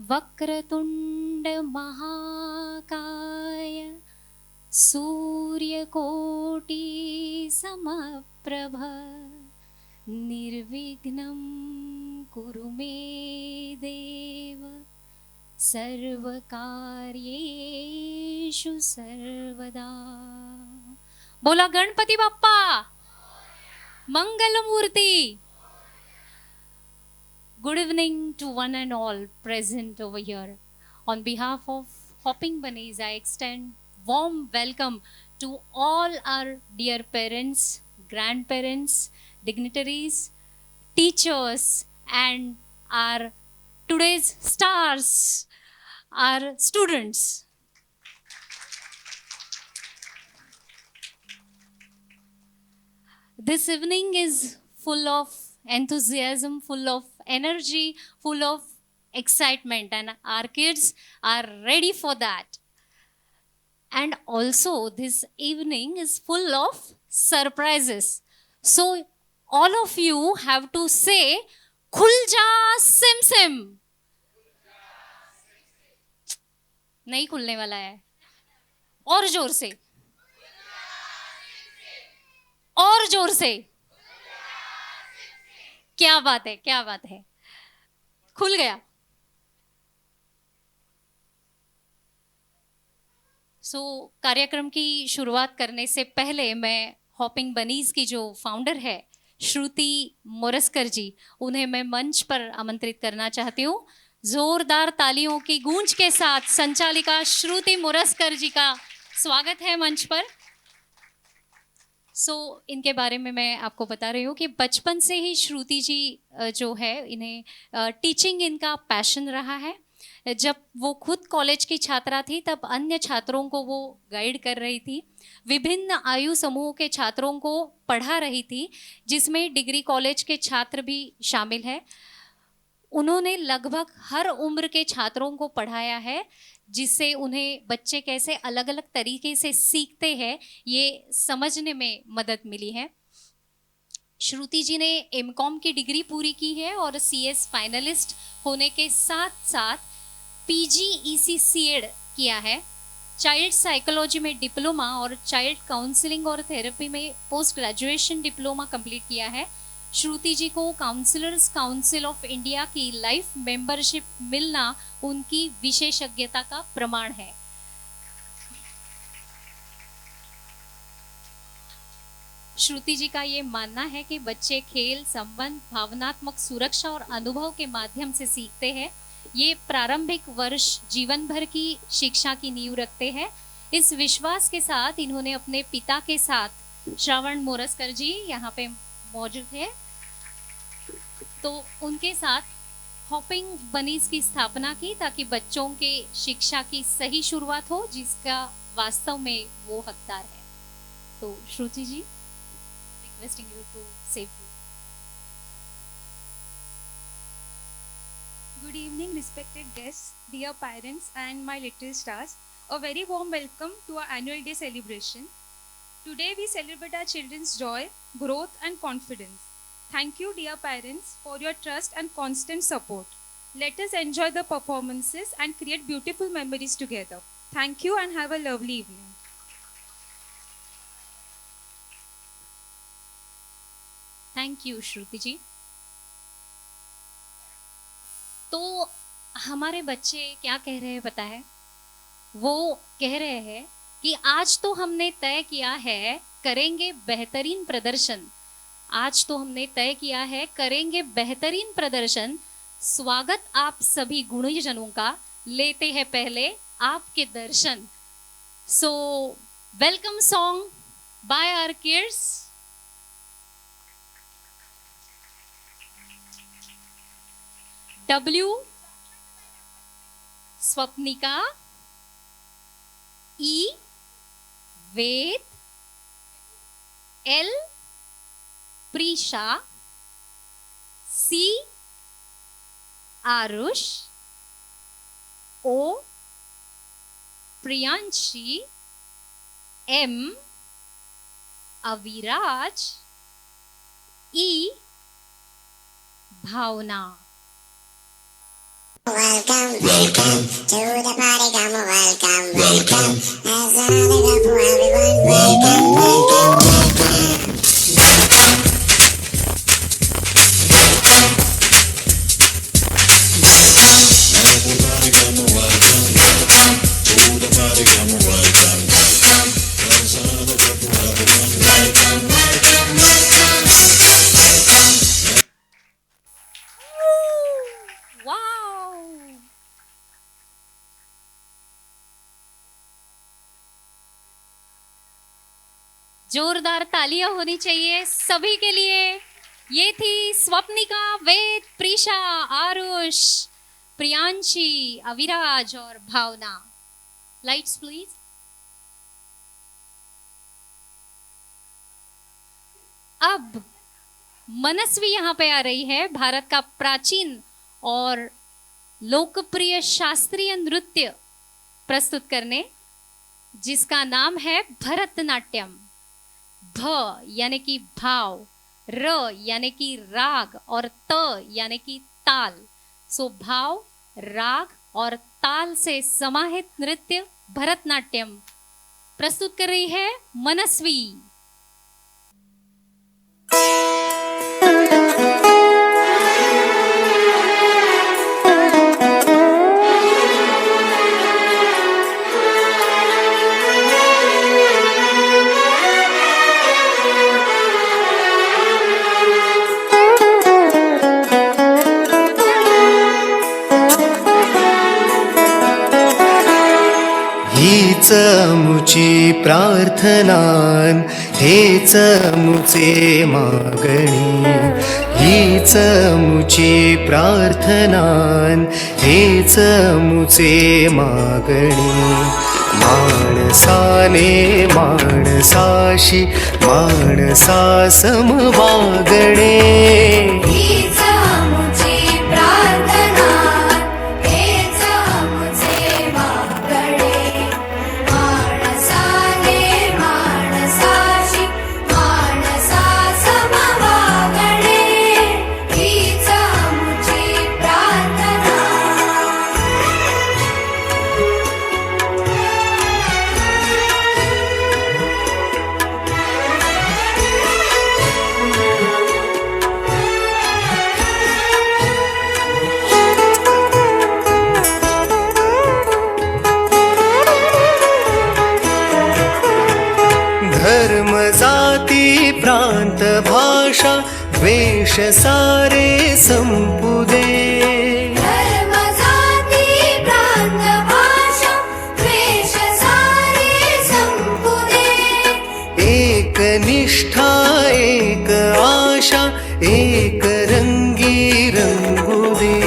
वक्रतुंड महाकाय सूर्यकोटि समप्रभ निर्विघ्नं कुरु मे देव सर्वकार्येषु सर्वदा। बोला गणपति बाप्पा मंगल मूर्ति। Good evening to one and all present over here. On behalf of Hopping Bunnies, I extend warm welcome to all our dear parents, grandparents, dignitaries, teachers, and our today's stars, our students. This evening is full of enthusiasm, full of energy, full of excitement, and our kids are ready for that. And also, this evening is full of surprises. So, all of you have to say, "Khul ja sim sim." नहीं खुलने वाला है, और जोर से, और जोर से। क्या बात है, क्या बात है, खुल गया। कार्यक्रम की शुरुआत करने से पहले मैं हॉपिंग बनीज की जो फाउंडर है श्रुति मोरस्कर जी, उन्हें मैं मंच पर आमंत्रित करना चाहती हूँ। जोरदार तालियों की गूंज के साथ संचालिका श्रुति मोरस्कर जी का स्वागत है मंच पर। इनके बारे में मैं आपको बता रही हूँ कि बचपन से ही श्रुति जी जो है, इन्हें टीचिंग इनका पैशन रहा है। जब वो खुद कॉलेज की छात्रा थी तब अन्य छात्रों को वो गाइड कर रही थी, विभिन्न आयु समूह के छात्रों को पढ़ा रही थी, जिसमें डिग्री कॉलेज के छात्र भी शामिल है। उन्होंने लगभग हर उम्र के छात्रों को पढ़ाया है, जिससे उन्हें बच्चे कैसे अलग अलग तरीके से सीखते हैं ये समझने में मदद मिली है। श्रुति जी ने एमकॉम की डिग्री पूरी की है और सीएस फाइनलिस्ट होने के साथ साथ PGECCED किया है। चाइल्ड साइकोलॉजी में डिप्लोमा और चाइल्ड काउंसलिंग और थेरेपी में पोस्ट ग्रेजुएशन डिप्लोमा कंप्लीट किया है। श्रुति जी को काउंसलर्स काउंसिल ऑफ इंडिया की लाइफ मेंबरशिप मिलना उनकी विशेषज्ञता का प्रमाण है। श्रुति जी का ये मानना है कि बच्चे खेल, संबंध, भावनात्मक सुरक्षा और अनुभव के माध्यम से सीखते हैं। ये प्रारंभिक वर्ष जीवन भर की शिक्षा की नींव रखते हैं। इस विश्वास के साथ इन्होंने अपने पिता के साथ, श्रवण मोरस्कर जी यहाँ पे मौजूद है, तो उनके साथ हॉपिंग बनीज की स्थापना की ताकि बच्चों के शिक्षा की सही शुरुआत हो, जिसका वास्तव में वो हकदार है। तो श्रुति जी, requesting you to say few. Good evening, respected guests, dear parents, and my little stars. A very warm welcome to our annual day celebration. Today we celebrate our children's joy, growth, and confidence. Thank you, dear parents, for your trust and constant support. Let us enjoy the performances and create beautiful memories together. Thank you and have a lovely evening. Thank you Shruti ji. तो हमारे बच्चे क्या कह रहे हैं पता है? वो कह रहे हैं कि आज तो हमने तय किया है करेंगे बेहतरीन प्रदर्शन। आज तो हमने तय किया है करेंगे बेहतरीन प्रदर्शन। स्वागत आप सभी गुणीजनों का, लेते हैं पहले आपके दर्शन। So welcome song by our kids. W Swapnika, E Ved, L Preesha, C Aarush, O Priyanshi, M Aviraj, E Bhavna. Welcome Welcome to the party, come on, welcome, welcome. There's another cup for everyone. Welcome, welcome, welcome. Everybody come on, welcome, welcome. To the party, come on, welcome, welcome. There's another cup for everyone. Welcome, welcome, welcome. Wow! जोरदार तालियां होनी चाहिए सभी के लिए। ये थी स्वप्निका, वेद, प्रीशा, आरुष, प्रियांशी, अविराज और भावना। Lights please. अब मनस्वी यहाँ पे आ रही है, भारत का प्राचीन और लोकप्रिय शास्त्रीय नृत्य प्रस्तुत करने, जिसका नाम है भरतनाट्यम। भ यानी कि भाव, र यानी कि राग और त यानी कि ताल। सो भाव, राग और ताल से समाहित नृत्य भरतनाट्यम प्रस्तुत कर रही है मनस्वी। हीच मुची प्रार्थनान, हेच मुचे मागणी। हीच मुची प्रार्थनान, हेच मुचे मागणी। माणसाने माणसाशी माणसा सम वागणे। धर्म जाती प्रांत भाषा द्वेष सारे संपुदे। धर्म जाती प्रांत भाषा द्वेष सारे संपुदे। एक निष्ठा एक आशा एक रंगी रंगुदे।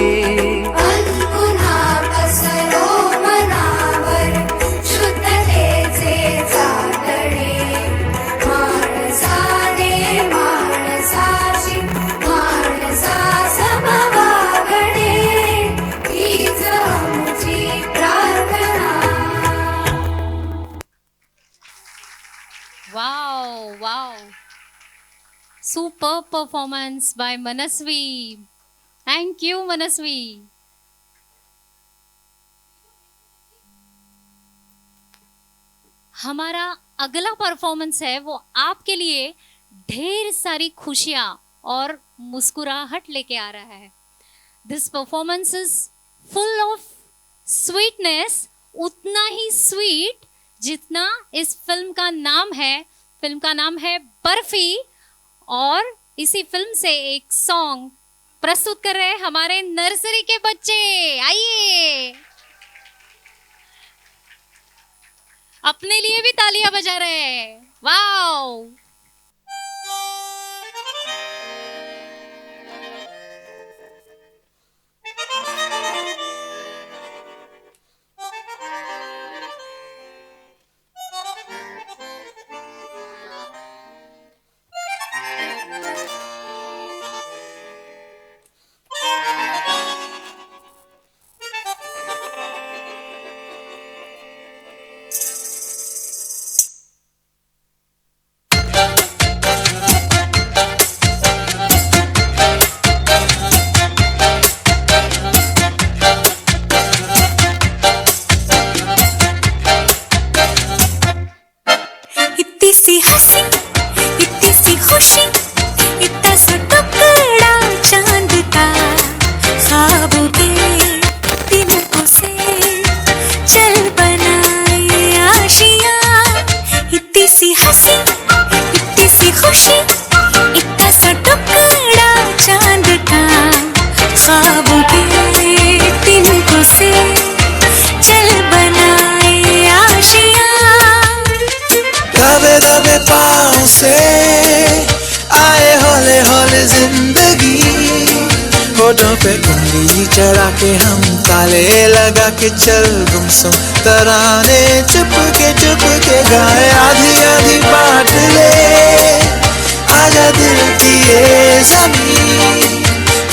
पुन्हा पसरो मनावर शुद्धतेचे चादणे। माणसाने माणसाशी माणसा सम वागणे। हीच आमची प्रार्थना। Wow wow, super performance by Manasvi. Thank you Manasvi. हमारा अगला परफॉर्मेंस है वो आपके लिए ढेर सारी खुशियां और मुस्कुराहट लेके आ रहा है। This performance is full of sweetness, उतना ही स्वीट जितना इस फिल्म का नाम है। फिल्म का नाम है बर्फी और इसी फिल्म से एक सॉन्ग प्रस्तुत कर रहे हैं हमारे नर्सरी के बच्चे। आइए, अपने लिए भी तालियां बजा रहे हैं। वाओ! पे उंगली चढ़ा के हम ताले लगा के चल गुमसुम तराने चुप के गाए आधी आधी बात ले आजा दिल की ये ज़मीं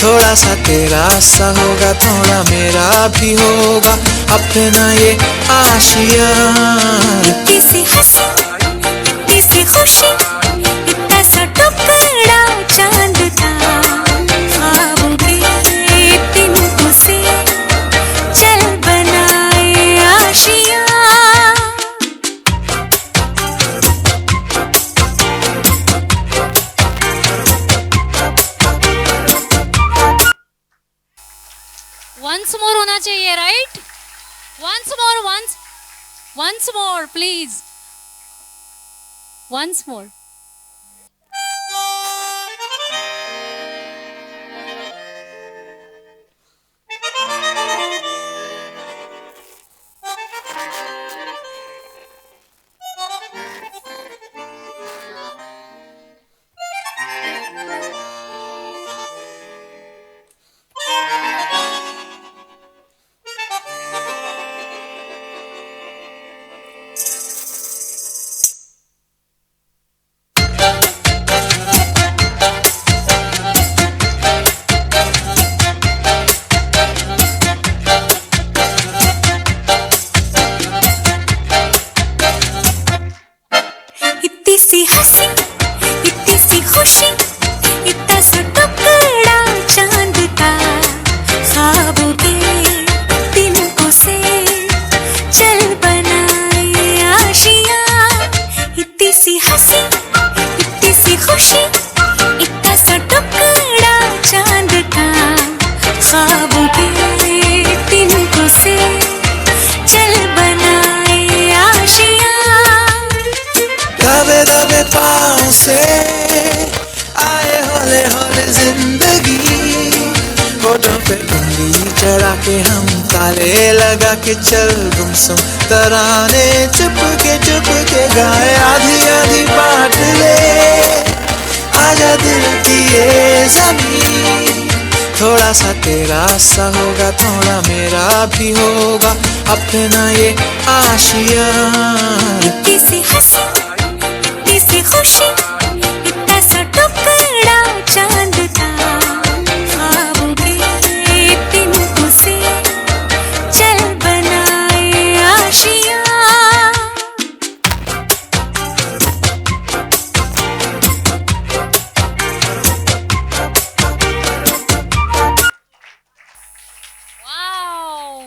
थोड़ा सा तेरा सा होगा थोड़ा मेरा भी होगा अपना ये आशिया इतनी सी हंसी इतनी सी खुशी इतना सा टुकड़ा चांद का ख्वाबों के तिनकों से चल बनाए आशिया वंस मोर होना चाहिए, right? Once more please, once more. इतनी सी हंसी इतनी सी खुशी इतना सा टुकड़ा चांद का ख्वाबों के तिनकों से चल बनाए आशिया इतनी सी हंसी इतनी सी खुशी इतना सा टुकड़ा चांद का ख्वाबों के तिनकों से चल बनाए आशिया दबे दबे पाँव से आए हौले हौले जिंदगी होठों पे उंगली चढ़ा के हम ताले लगा के चल गुमसुम तराने चुप के गाए आधी आधी बात ले आजा दिल की ये ज़मीं थोड़ा सा तेरा सा होगा थोड़ा मेरा भी होगा अपना ये आशिया इतनी सी हंसी इतनी सी खुशी इतना सा टुकड़ा चांद का ख्वाबों के तिनकों से चल बनाए Asia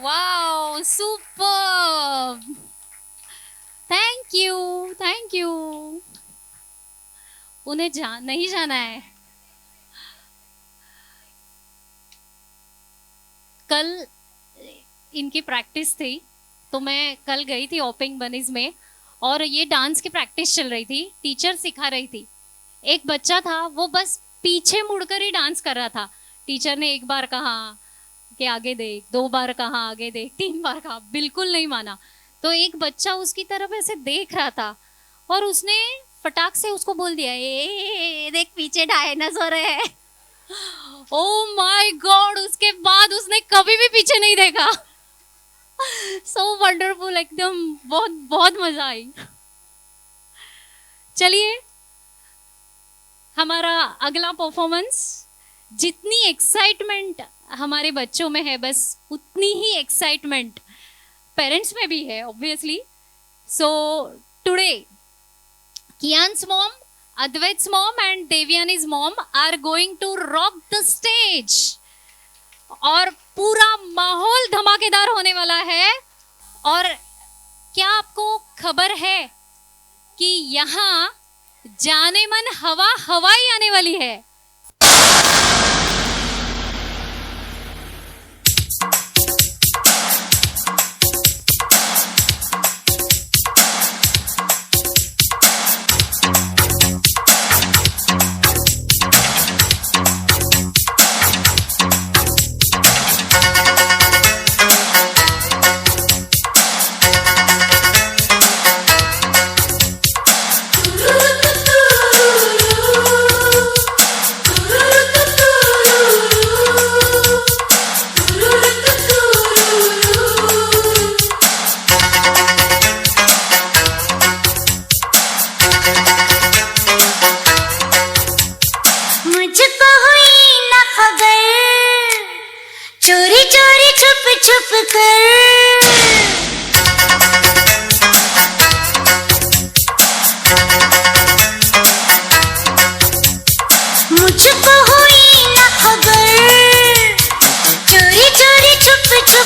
wow, super, thank you. उन्हें नहीं जाना है. कल इनकी प्रैक्टिस थी तो मैं कल गई थी ओपिंग बनीज में और ये डांस की प्रैक्टिस चल रही थी. टीचर सिखा रही थी. एक बच्चा था वो बस पीछे मुड़कर ही डांस कर रहा था. टीचर ने एक बार कहा कि आगे देख, 2 बार कहा आगे देख, 3 बार कहा, बिल्कुल नहीं माना. तो एक बच्चा उसकी तरफ ऐसे देख रहा था और उसने फटाक से उसको बोल दिया, ए देख पीछे डायनासोर है. ओ माय गॉड, उसके बाद उसने कभी भी पीछे नहीं देखा. सो वंडरफुल, एकदम बहुत बहुत मजा आई. चलिए हमारा अगला परफॉर्मेंस. जितनी एक्साइटमेंट हमारे बच्चों में है बस उतनी ही एक्साइटमेंट पेरेंट्स में भी है obviously. So today Kian's mom, Advait's mom and Devyani's mom are going to rock the stage. और पूरा माहौल धमाकेदार होने वाला है. और क्या आपको खबर है कि यहाँ जाने मन हवाई आने वाली है?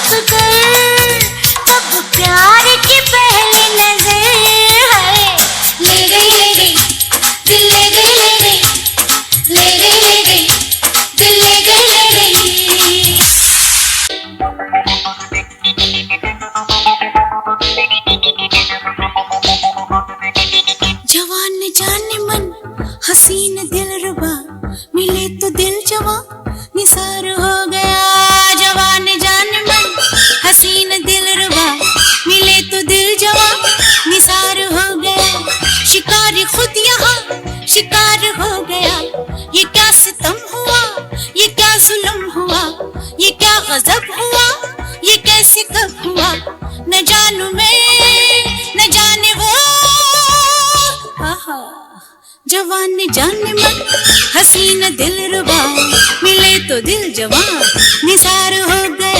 माफ कर, अब प्यार की पहली नजर है। ले गई दिल ले गई, ले गई ले गई, ले गई दिल ले गई, ले गई। जवान जाने मन हसीन दिलरुबा, मिले तो दिल जवा निसार हो गया। जवान जान मन हसीन दिलरुबा, मिले तो दिल जवा निसार हो गया। शिकार खुद यहाँ शिकार हो गया। ये क्या सितम हुआ, ये क्या जुल्म हुआ, ये क्या गजब हुआ, ये कैसे कब हुआ। न जानू मैं न जाने वो, आहा। जवान जान मन हसीन दिलरुबा, मिले तो दिल जवान निसार हो गया।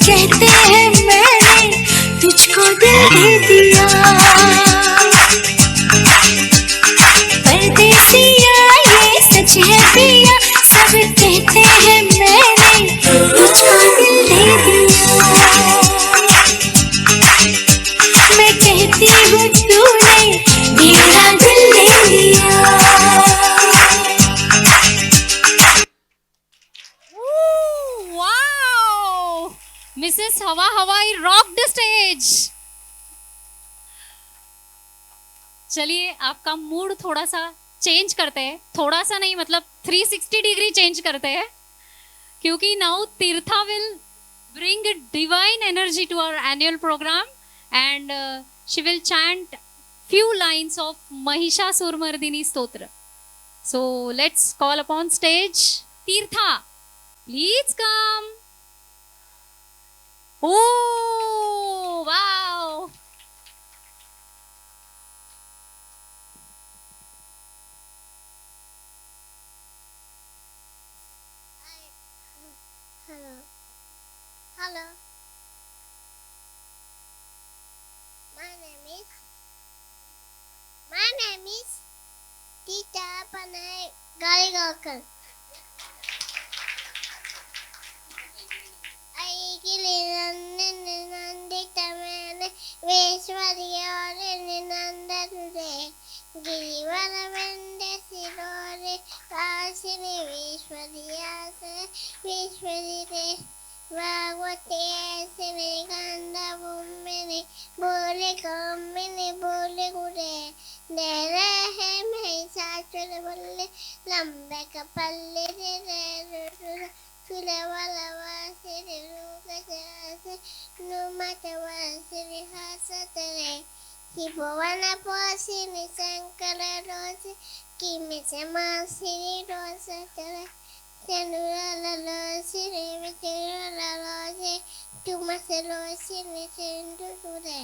कहते हैं मैंने तुझको दिल दे दिया। परदेसिया ये सच है पिया, सब कहते हैं मैंने तुझको दिल दे दिया। मैं कहती हूँ तूने मेरा दिल दे दिया। मिसेस हवा हवाई रॉक द स्टेज। चलिए आपका मूड थोड़ा सा चेंज करते हैं, थोड़ा सा नहीं मतलब 360 डिग्री चेंज करते हैं, क्योंकि now Tirtha will bring divine energy to our annual program and she will chant few lines of Mahishasuramardini स्तोत्र. So let's call upon stage Tirtha. Please come. Oh, wow. Hello. Hello. My name is Tita Panay Garigakar. भागवते सिने गंधा भूमिने बोले कम्मिने बोले गुड़े दे रहे महिषासुर बोले लंबे कपल्ले दे रहे सुले वाला वासिरे रूका जासे नुमाते वासिरे हासतरे हिपोवाना पोसिने संकले रोसे किमे से मासिरे रोसे तरे Senura la sire vitera la se tu maselo sine sendu dure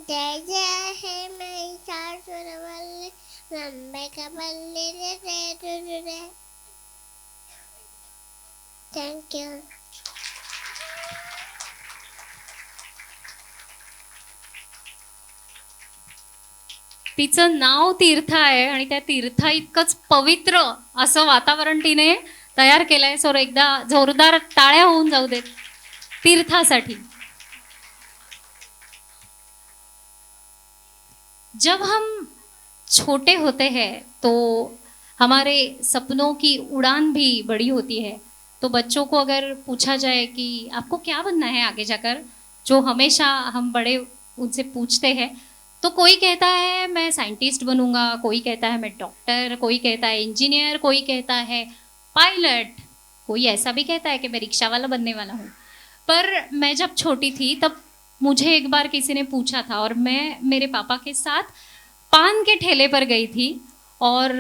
deja he mai chasura valle lambe kapalle de dure. Thank you. तिचं नाव तीर्थ आहे आणि त्या तीर्था इतकंच पवित्र असं वातावरण तिने तैयार केलंय. सो एकदा जोरदार टाळ्या होऊन जाऊ देत तीर्थासाठी. जब हम छोटे होते हैं तो हमारे सपनों की उड़ान भी बड़ी होती है. तो बच्चों को अगर पूछा जाए कि आपको क्या बनना है आगे जाकर, जो हमेशा हम बड़े उनसे पूछते हैं, तो कोई कहता है मैं साइंटिस्ट बनूंगा, कोई कहता है मैं डॉक्टर, कोई कहता है इंजीनियर, कोई कहता है पायलट, कोई ऐसा भी कहता है कि मैं रिक्शा वाला बनने वाला हूँ। पर मैं जब छोटी थी तब मुझे एक बार किसी ने पूछा था और मैं मेरे पापा के साथ पान के ठेले पर गई थी और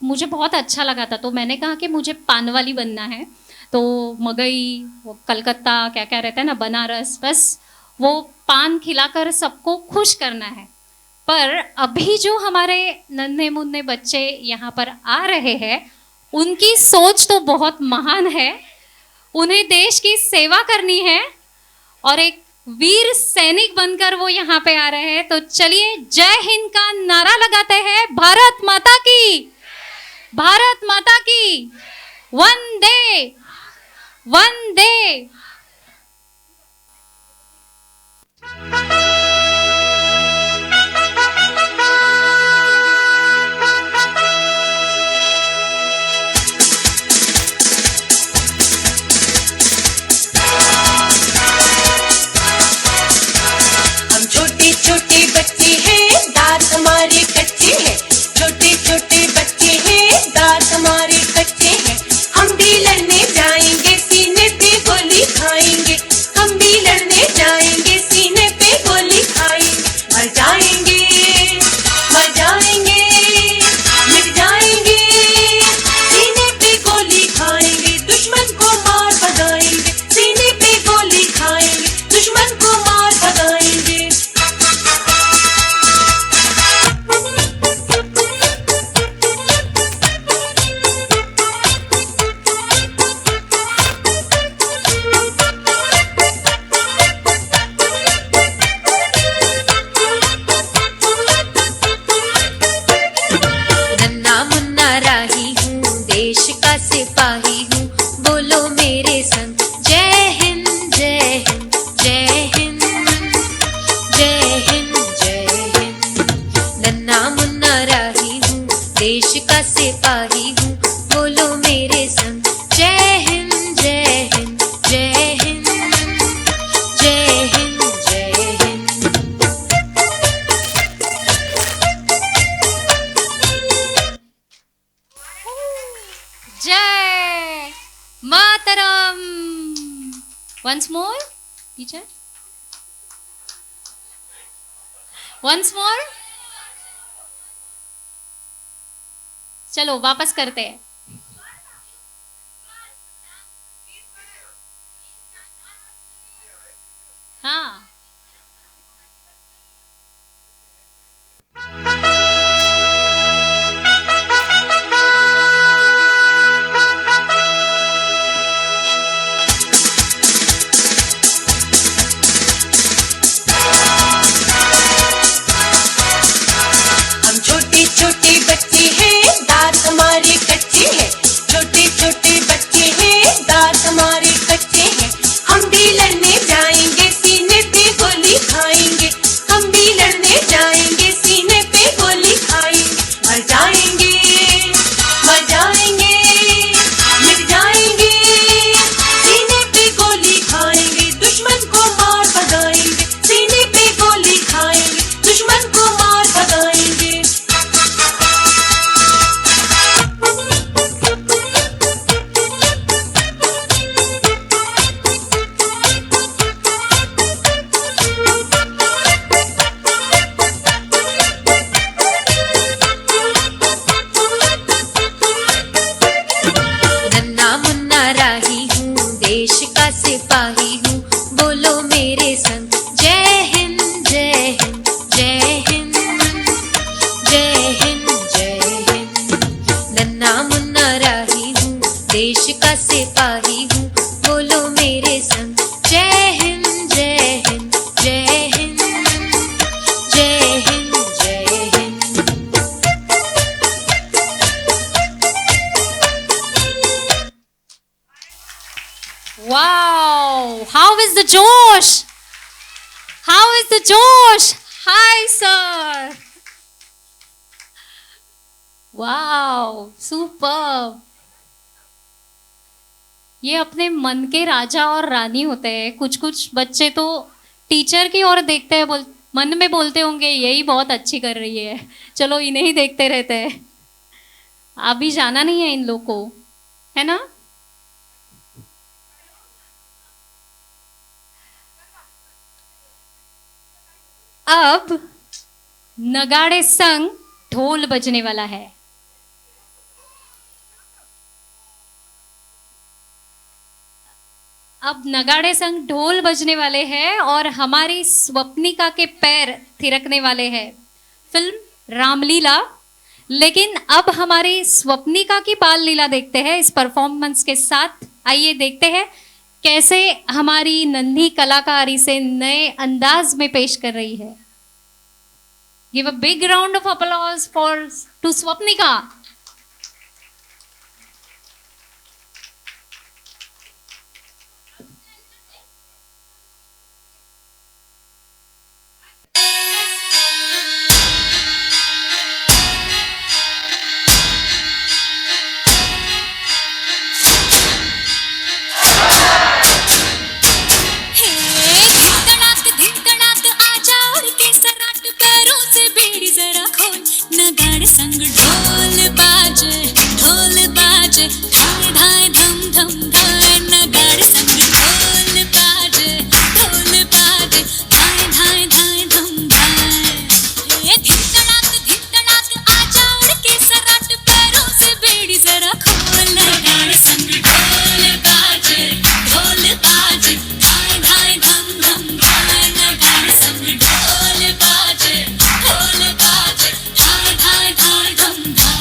मुझे बहुत अच्छा लगा था, तो मैंने कहा कि मुझे पान वाली बनना है। तो मगई, वो कलकत्ता क्या क्या रहता है ना, बनारस, बस वो पान खिलाकर सबको खुश करना है। पर अभी जो हमारे नन्हे मुन्ने बच्चे यहाँ पर आ रहे हैं, उनकी सोच तो बहुत महान है। उन्हें देश की सेवा करनी है और एक वीर सैनिक बनकर वो यहाँ पे आ रहे हैं। तो चलिए जय हिंद का नारा लगाते हैं, भारत माता की, भारत माता की, वंदे वंदे। हम छोटी छोटी बच्ची हैं, दांत हमारे कच्चे हैं। छोटे छोटे बच्चे हैं, दांत हमारे कच्चे हैं। हम भी लड़ने जाएंगे, सीने पे गोली खाएंगे। हम भी लड़ने जाएंगे, सीने पे गोली खाएंगे। मर जाएंगे, मर जाएंगे, मिट जाएंगे। सीने पे गोली खाएंगे, दुश्मन को मार भगाएंगे। सीने पे गोली खाएंगे, दुश्मन को मार भगाएंगे। नन्ना मुन्ना राही हूँ, देश का सिपाही हूँ। बोलो मेरे संग, जय हिंद जय हिंद जय हिंद जय हिंद जय हिंद। नन्ना मुन्ना राही हूँ, देश का सिपाही हूँ। बोलो मेरे संग, जय हिंद जय हिंद जय हिंद जय हिंद जय हिंद। जय मातरम। Once more, teacher. Once more. चलो वापस करते हैं। हाँ, हम छोटी छोटी बच्ची हैं, दांत हमारे कच्चे हैं। छोटे छोटे बच्चे हैं, दांत हमारे कच्चे हैं। हम भी लड़ने जाएंगे, सीने पे गोली खाएंगे। हम भी लड़ने जाएंगे, सीने पे गोली खाएंगे। मर जाएंगे, मर जाएंगे, मिट जाएंगे। सीने पे गोली खाएंगे, दुश्मन को मार भगाएंगे। सीने पे गोली खाएंगे, दुश्मन को मार भगाएंगे। नन्ना मुन्ना राही हूँ, देश का सिपाही हूँ। बोलो मेरे संग, जय हिंद जय हिंद जय हिंद जय हिंद जय हिंद। नन्ना मुन्ना राही हूँ, देश का सिपाही हूँ। बोलो मेरे संग, जय हिंद जय हिंद जय हिंद जय हिंद जय Hind. wow, how is the Josh? How is the Josh? Hi sir. Wow, superb. ये अपने मन के राजा और रानी होते हैं। कुछ कुछ बच्चे तो टीचर की ओर देखते हैं, मन में बोलते होंगे यही बहुत अच्छी कर रही है, चलो इन्हें ही देखते रहते हैं। अभी जाना नहीं है इन लोग को, है ना। अब नगाड़े संग ढोल बजने वाला है। अब नगाड़े संग ढोल बजने वाले हैं और हमारी स्वप्निका के पैर थिरकने वाले हैं। फिल्म रामलीला। लेकिन अब हमारी स्वप्निका की बाल लीला देखते हैं इस परफॉर्मेंस के साथ। आइए देखते हैं कैसे हमारी नन्ही कलाकार इसे नए अंदाज में पेश कर रही है। Give a big round of applause for to Swapnika. संग ढोल बाजे धाय धाय धम धम धाय। नगाड़े संग ढोल बाजे धाय धाय धाय धम धाय। धिन तड़ाक आजा उड़ के सराट पैरों से बेड़ी जरा खोल। नगाड़े संग ढोल बाजे धाय धाय धम धम धाय। नगाड़े संग ढोल बाजे धाय धाय धाय धम धाय।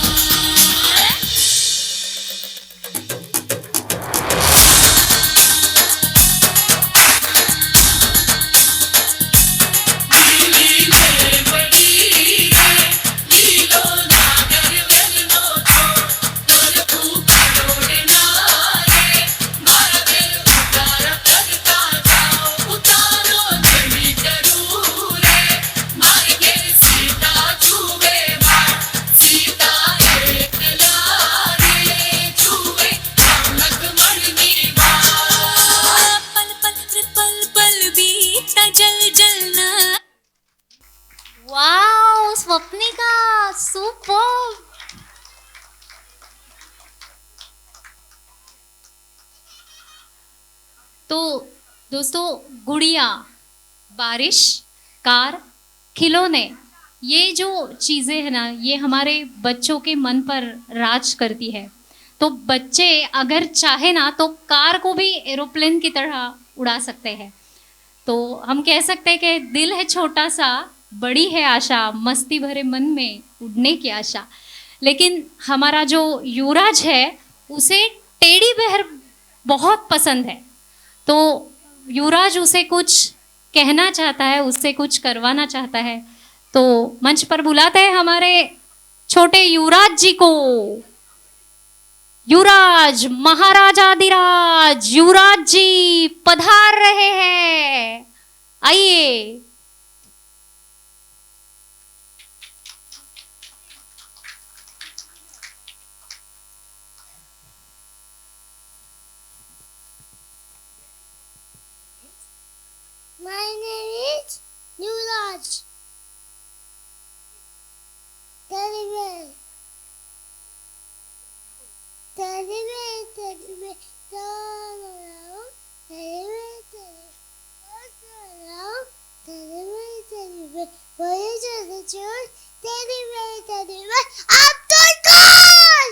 Wow Swapnika, super. तो दोस्तों, गुड़िया, बारिश, कार, खिलौने, ये जो चीजें हैं ना, ये हमारे बच्चों के मन पर राज करती है। तो बच्चे अगर चाहे ना तो कार को भी एरोप्लेन की तरह उड़ा सकते हैं। तो हम कह सकते हैं कि दिल है छोटा सा, बड़ी है आशा, मस्ती भरे मन में उड़ने की आशा। लेकिन हमारा जो युवराज है उसे टेडी बेयर बहुत पसंद है। तो युवराज उसे कुछ कहना चाहता है, उससे कुछ करवाना चाहता है। तो मंच पर बुलाते हैं हमारे छोटे युवराज जी को। युवराज, महाराजाधिराज युवराज जी पधार रहे हैं, आइए। My name is Yuvraj. Teddy bear. Teddy bear, teddy bear, turn around. Teddy bear, teddy bear, turn around. Teddy bear, teddy bear, what is the truth? Teddy bear, up to God!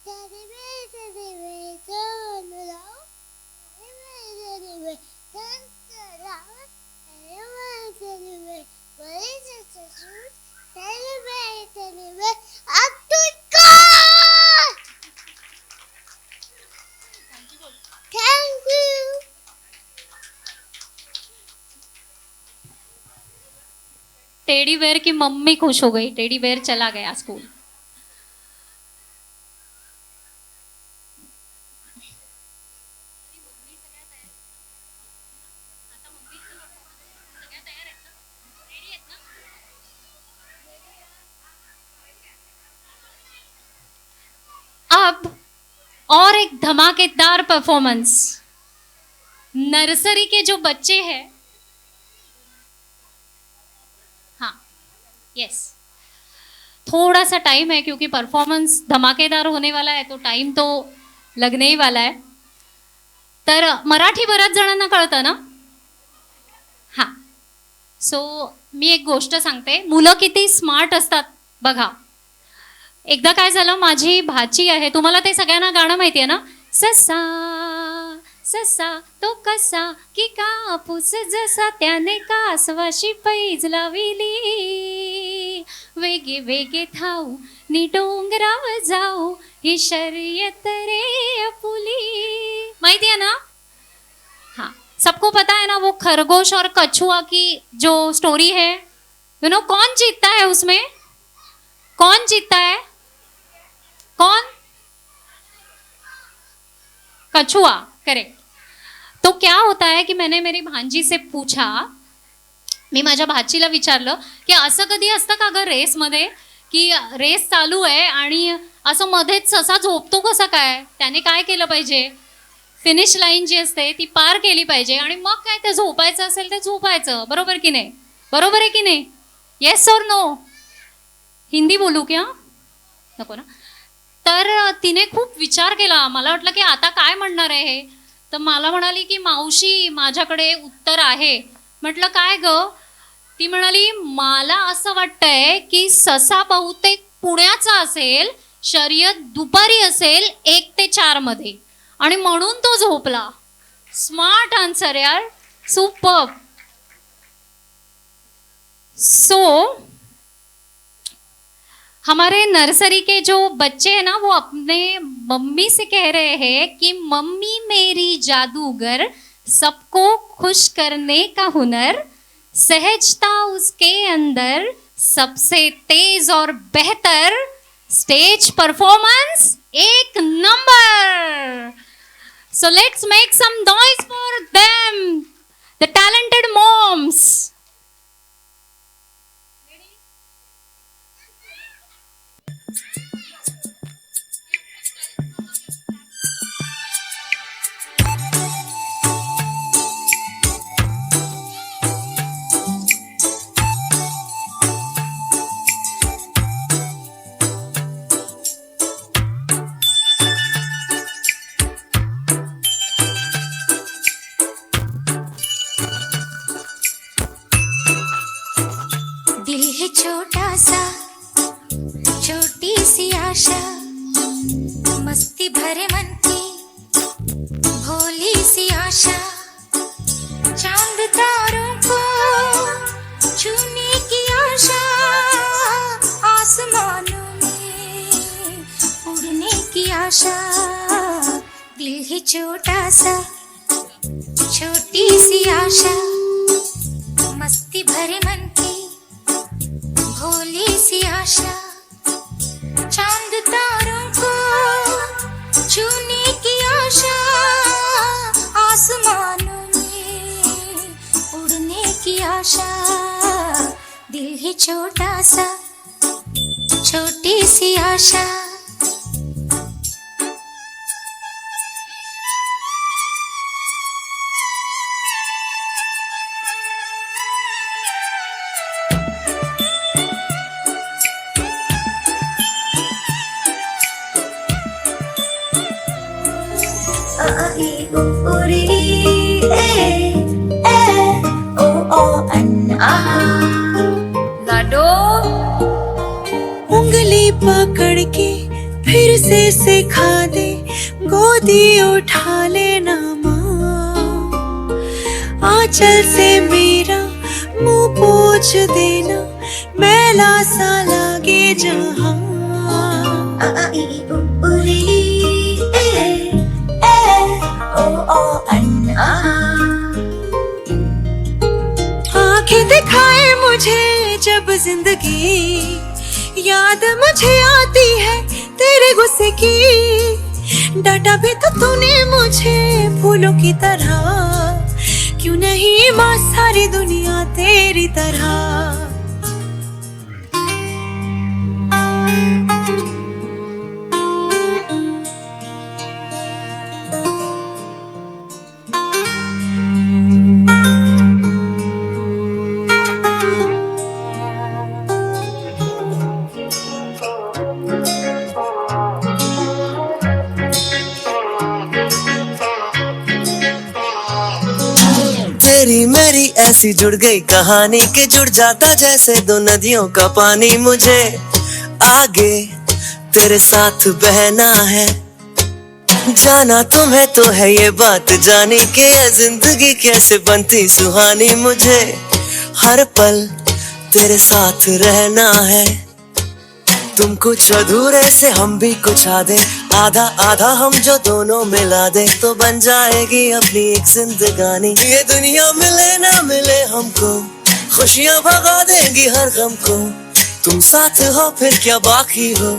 Teddy bear, turn around. Teddy bear, turn around. Teddy bear, what is the truth? Teddy bear, up to God! Thank you. Teddy bear की mummy खुश हो गई, teddy bear चला गया school. धमाकेदार performance. Nursery के जो बच्चे हैं, हाँ यस, थोड़ा सा टाइम है क्योंकि परफॉर्मेंस धमाकेदार होने वाला है, तो टाइम तो लगने ही वाला है। तर मराठी बऱ्याच जणांना कळतं ना? हां, सो मी एक गोष्ट सांगते, मुलं किती स्मार्ट असतात बघा। एकदा काय झालं, माझी भाची आहे, तुम्हाला ते सगळ्यांना गाणं माहिती आहे ना, ससा ससा तो कसा की कापूस जसा त्याने कासवाशी पैज लाविली, वेगे वेगे थाऊ नि डोंगरावर जाऊ ही शर्यत रे अपुली। माहिती है ना? हाँ, सबको पता है ना वो खरगोश और कछुआ की जो स्टोरी है, यू नो कौन जीतता है उसमें? कौन जीतता है? कौन? कछुआ, करेक्ट। तो क्या होता है कि मैंने मेरी भांजी से पूछा, मी माझ्या भाचीला विचारलं की असं कधी असतं का ग रेसमध्ये, की रेस चालू आहे आणि असं मध्येच ससा झोपतो कसा काय? त्याने काय केलं पाहिजे? फिनिश लाईन जी असते ती पार केली पाहिजे आणि मग काय ते झोपायचं असेल ते झोपायचं, बरोबर की नाही? बरोबर आहे की नाही? येस और नो? हिंदी बोलू क्या? नको ना? तर तिने खूप विचार केला, मला वाटलं की आता काय म्हणणार आहे हे, तर मला म्हणाली की मावशी माझ्याकडे उत्तर आहे। म्हटलं काय ग? ती म्हणाली मला असं वाटतंय की ससा बहुतेक पुण्याचा असेल, शर्यत दुपारी असेल 1 ते 4 मध्ये आणि म्हणून तो झोपला। स्मार्ट आंसर यार, सुपर। सो हमारे नर्सरी के जो बच्चे हैं ना, वो अपने मम्मी से कह रहे हैं कि मम्मी मेरी जादूगर, सबको खुश करने का हुनर, सहजता उसके अंदर, सबसे तेज और बेहतर, stage performance 1 number. So let's make some noise for them, the talented moms. दिल है छोटा सा, छोटी सी आशा, मस्ती भरे मन की भोली सी आशा, चांद तारों को छूने की आशा, आसमानों में उड़ने की आशा। दिल है छोटा सा, छोटी सी आशा, मस्ती भरे मन की भोली सी आशा, चांद तारों को छूने की आशा, आसमानों में उड़ने की आशा। दिल है छोटा सा, छोटी सी आशा। उंगली पकड़ के फिर से सिखा दे, गोदी उठा लेना माँ, आंचल से मेरा मुंह पोंछ देना, मैला सा लागे जहाँ। आंखें दिखाए मुझे जब जिंदगी, याद मुझे आती है तेरे गुस्से की, डांटा भी तो तूने मुझे फूलों की तरह, क्यों नहीं माँ सारी दुनिया तेरी तरह। तेरी मेरी ऐसी जुड़ गई कहानी कि जुड़ जाता जैसे दो नदियों का पानी। मुझे आगे तेरे साथ बहना है, जाना तुम्हें तो है ये बात जानी कि ये जिंदगी कैसे बनती सुहानी। मुझे हर पल तेरे साथ रहना है, तुम कुछ अधूरे से हम भी कुछ आधे, आधा आधा हम जो दोनों मिला दे तो बन जाएगी अपनी एक जिंदगानी। ये दुनिया मिले ना मिले हमको, खुशियां भगा देंगी हर गम को। तुम साथ हो फिर क्या बाकी हो,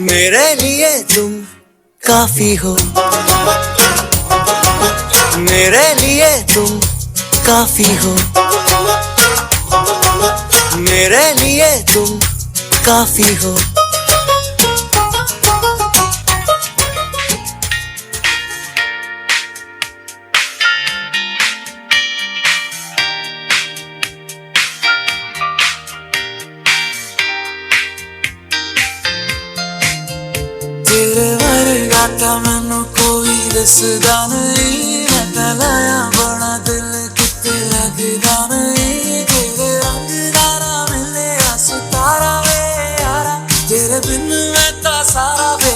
मेरे लिए तुम काफी हो, मेरे लिए तुम काफी हो, मेरे लिए तुम काफी हो। तेरे वर्गा ता मैनू कोई दसदा नहीं, मैं तां लाया बड़ा दिल किते लगदा नहीं। तेरे रंग दारा मिले सितारा वे यारा, तेरे बिन मैं तां सारा वे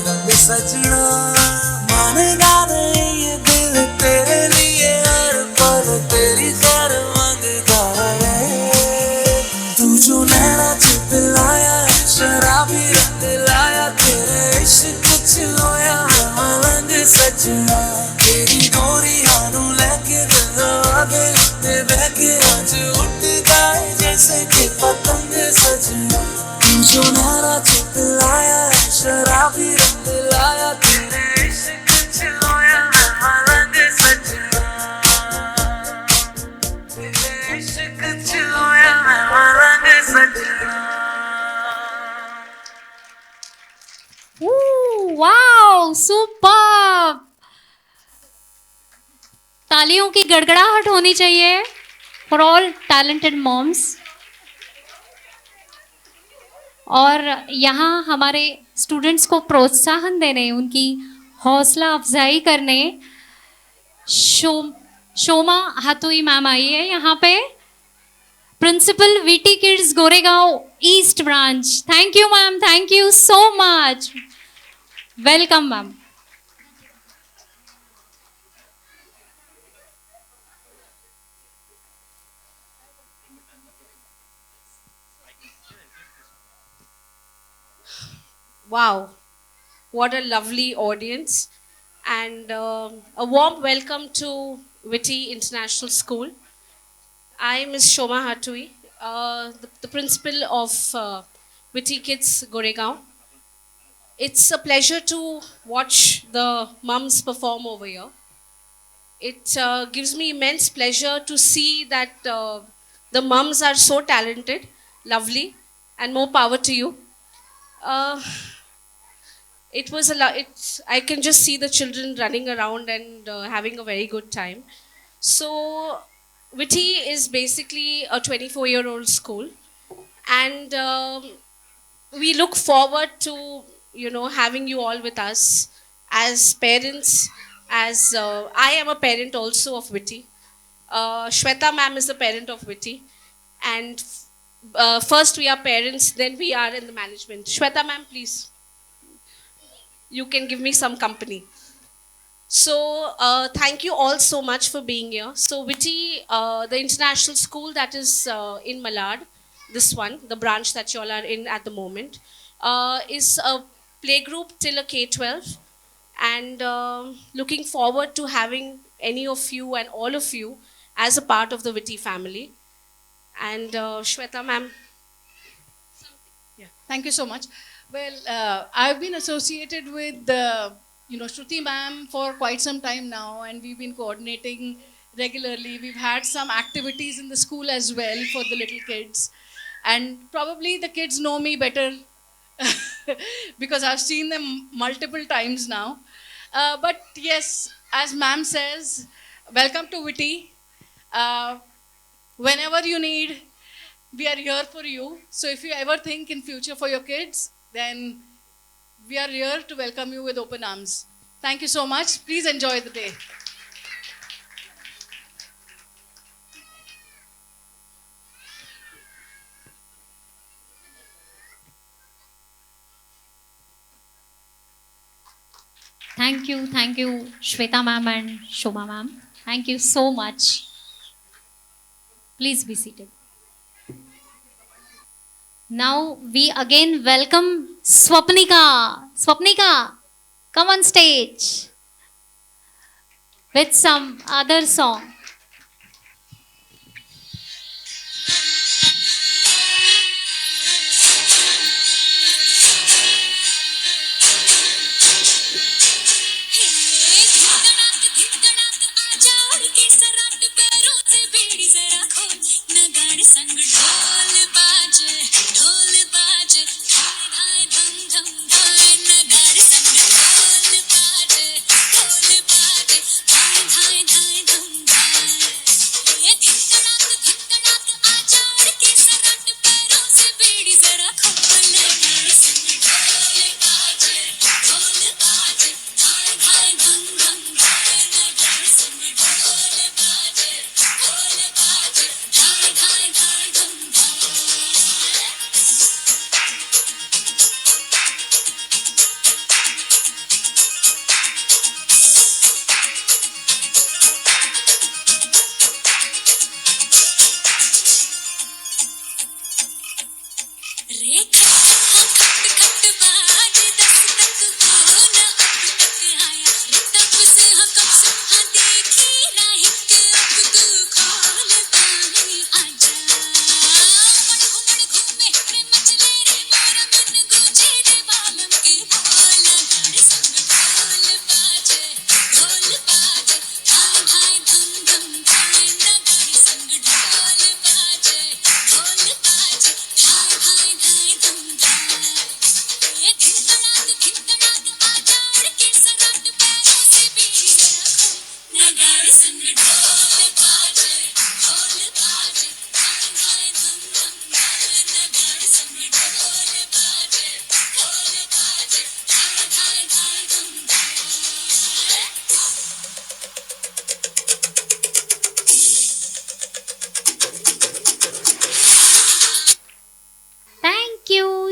रंग सजना। मानदा नहीं ये दिल तेरे लिए हर पल तेरी खैर मांगदा है। तू जो नैना च पिलाया शराबी रंग लाया, तेरे इश्क च होया मलंग सजना। तेरी डोरियां नू लेके दिल आगे ते बह के अज उड़दा है जैसे कि पतंग सजना। तू जो नैना च पिलाया शराबी रंग लाया, तेरे इश्क च होया मलंग सजना। तेरे इश्क च होया मलंग सजना। Wow, super! तालियों की गड़गड़ाहट होनी चाहिए फॉर ऑल टैलेंटेड मॉम्स। और यहाँ हमारे स्टूडेंट्स को प्रोत्साहन देने, उनकी हौसला अफजाई करने शोमा हाथुई मैम आई है यहाँ पे, principal VT kids Goregaon east branch. Thank you ma'am, thank you so much, welcome ma'am. Wow, what a lovely audience, and a warm welcome to Witty International School. I am Ms. Shoma Hatui, the principal of Witty Kids Goregaon. It's a pleasure to watch the mums perform over here. It gives me immense pleasure to see that the mums are so talented, lovely, and more power to you. It was I can just see the children running around and having a very good time. So Witty is basically a 24-year-old school, and we look forward to having you all with us as parents. As I am a parent also of Witty. Shweta ma'am is a parent of Witty, and first we are parents, then we are in the management. Shweta ma'am, please. You can give me some company. So thank you all so much for being here. So Witty, the international school that is in Malad, this one, the branch that you all are in at the moment, is a playgroup till a K-12, and looking forward to having any of you and all of you as a part of the Witty family. And Shweta ma'am. Yeah, thank you so much. Well, I've been associated with Shruti ma'am for quite some time now, and we've been coordinating regularly. We've had some activities in the school as well for the little kids, and probably the kids know me better because I've seen them multiple times now. But yes, as ma'am says, welcome to Witty. Whenever you need, we are here for you. So if you ever think in future for your kids, then we are here to welcome you with open arms. Thank you so much. Please enjoy the day. Thank you, Shweta ma'am and Shobha ma'am. Thank you so much. Please be seated. Now we again welcome Swapnika. Swapnika, come on stage with some other song.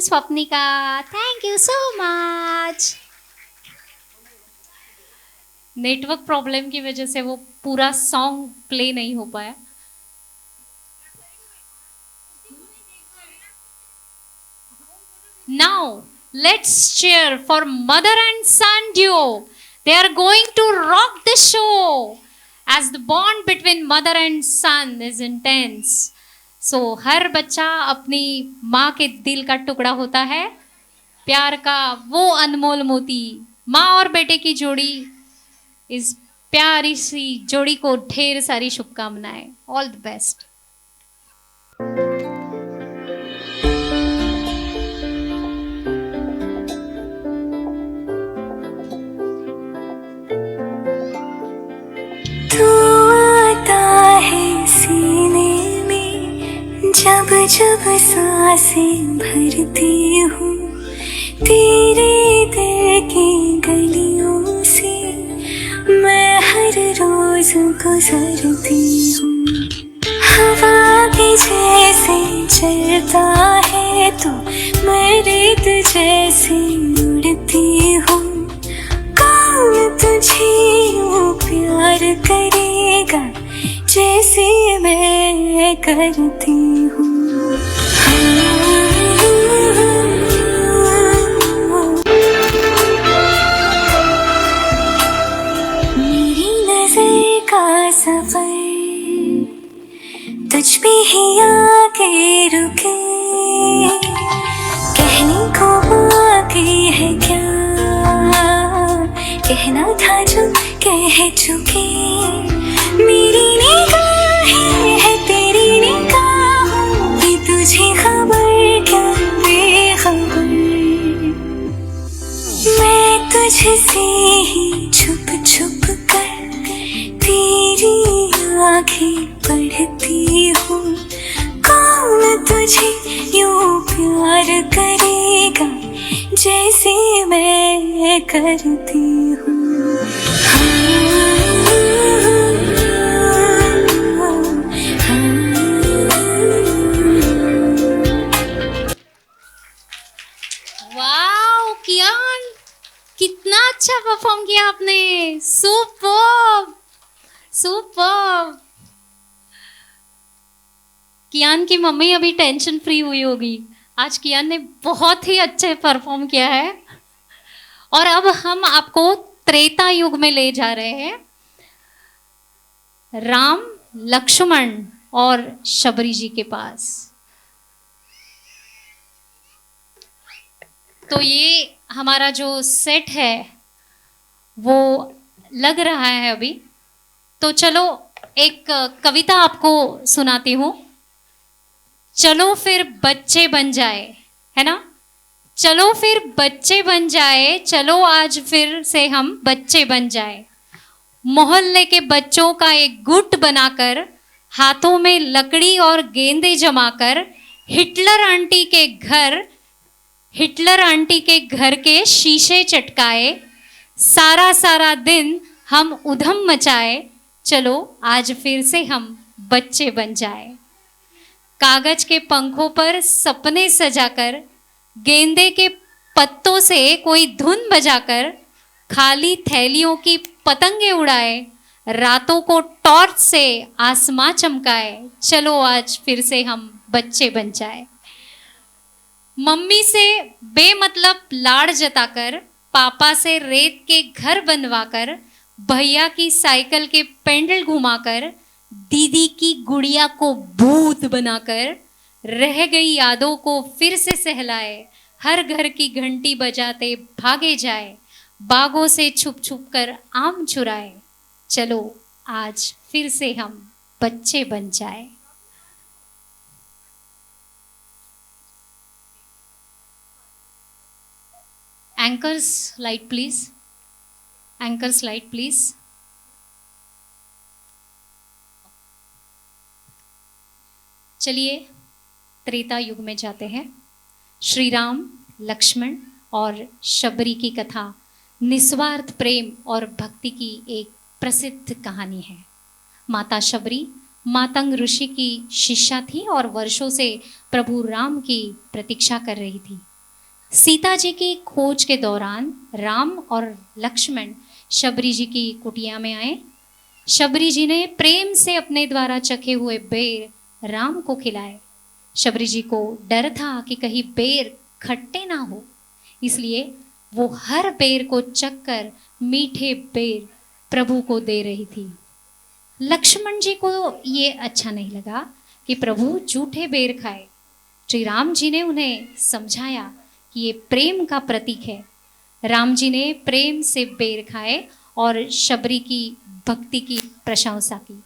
Swapnika, thank you so much. Network problem की वजह से वो पूरा song play नहीं हो पाया. Now let's cheer for mother and son duo. They are going to rock the show as the bond between mother and son is intense. सो हर बच्चा अपनी माँ के दिल का टुकड़ा होता है, प्यार का वो अनमोल मोती. माँ और बेटे की जोड़ी, इस प्यारी सी जोड़ी को ढेर सारी शुभकामनाएं. All the best. जब जब सांसें भरती हूँ तेरे दिल की गलियों से मैं हर रोज गुजरती हूँ. हवा के जैसे चलता है तो मैं रेत जैसे उड़ती हूँ. कौन तुझे यूँ प्यार करेगा जैसे मैं करती हूँ. मेरी नजर का सफर तुझ पे ही आके रुके, कहने को बाकी है क्या, कहना था जो कह चुके. मेरी निगाहें है तेरी निगाहों की, तुझे खबर क्या बेखबर. मैं तुझसे ही छुप छुप कर तेरी आँखें पढ़ती हूँ. कौन तुझे यूँ प्यार करेगा जैसे मैं करती हूँ. वाओ कियान, कितना अच्छा परफॉर्म किया आपने, सुपर्ब सुपर्ब। कियान की मम्मी अभी टेंशन फ्री हुई होगी, आज कियान ने बहुत ही अच्छे परफॉर्म किया है। और अब हम आपको त्रेता युग में ले जा रहे हैं, राम लक्ष्मण और शबरी जी के पास। तो ये हमारा जो सेट है वो लग रहा है अभी। तो चलो एक कविता आपको सुनाती हूँ। चलो फिर बच्चे बन जाए, है ना, चलो फिर बच्चे बन जाए, चलो आज फिर से हम बच्चे बन जाए। मोहल्ले के बच्चों का एक गुट बनाकर, हाथों में लकड़ी और गेंदे जमाकर, हिटलर आंटी के घर के शीशे चटकाए, सारा सारा दिन हम उधम मचाए, चलो आज फिर से हम बच्चे बन जाए। कागज के पंखों पर सपने सजाकर, गेंदे के पत्तों से कोई धुन बजाकर, खाली थैलियों की पतंगे उड़ाए, रातों को टॉर्च से आसमां चमकाए, चलो आज फिर से हम बच्चे बन जाए। मम्मी से बेमतलब लाड़ जताकर, पापा से रेत के घर बनवाकर, भैया की साइकिल के पेंडल घुमाकर, दीदी की गुड़िया को भूत बनाकर, रह गई यादों को फिर से सहलाए, हर घर की घंटी बजाते भागे जाए, बागों से छुप छुप कर आम चुराए, चलो आज फिर से हम बच्चे बन जाए। Anchors light please, anchors light please. चलिए त्रेता युग में जाते हैं। श्री राम लक्ष्मण और शबरी की कथा निस्वार्थ प्रेम और भक्ति की एक प्रसिद्ध कहानी है। माता शबरी मातंग ऋषि की शिष्या थी और वर्षों से प्रभु राम की प्रतीक्षा कर रही थी। सीता जी की खोज के दौरान राम और लक्ष्मण शबरी जी की कुटिया में आए। शबरी जी ने प्रेम से अपने द्वारा चखे हुए बेर राम को खिलाए। शबरी जी को डर था कि कहीं बेर खट्टे ना हो, इसलिए वो हर बेर को चखकर मीठे बेर प्रभु को दे रही थी। लक्ष्मण जी को ये अच्छा नहीं लगा कि प्रभु झूठे बेर खाए। श्री राम जी ने उन्हें समझाया कि ये प्रेम का प्रतीक है। राम जी ने प्रेम से बेर खाए और शबरी की भक्ति की प्रशंसा की।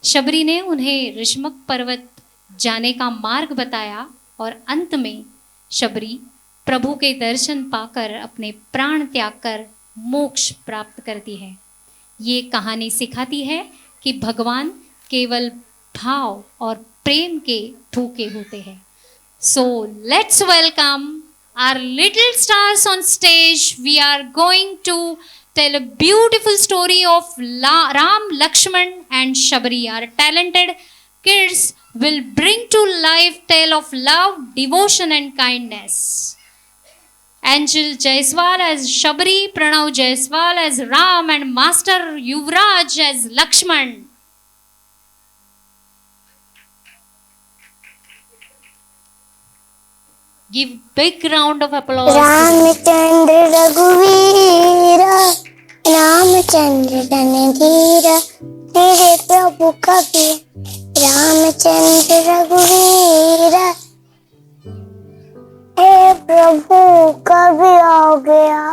शबरी ने उन्हें ऋष्मक पर्वत जाने का मार्ग बताया और अंत में शबरी प्रभु के दर्शन पाकर अपने प्राण त्याग कर मोक्ष प्राप्त करती है। ये कहानी सिखाती है कि भगवान केवल भाव और प्रेम के भूखे होते हैं। So let's welcome our little stars on stage. We are going to tell a beautiful story of Ram, Lakshman and Shabari. Our talented kids will bring to life tale of love, devotion and kindness. Angel Jaiswal as Shabari, Pranav Jaiswal as Ram and Master Yuvraj as Lakshman. Give big round of applause. Ramchandra रघुवीर रामचंद्र धनधीर तेरे प्रभु कवि रामचंद्र रघुवीर हे प्रभु कभी आ गया।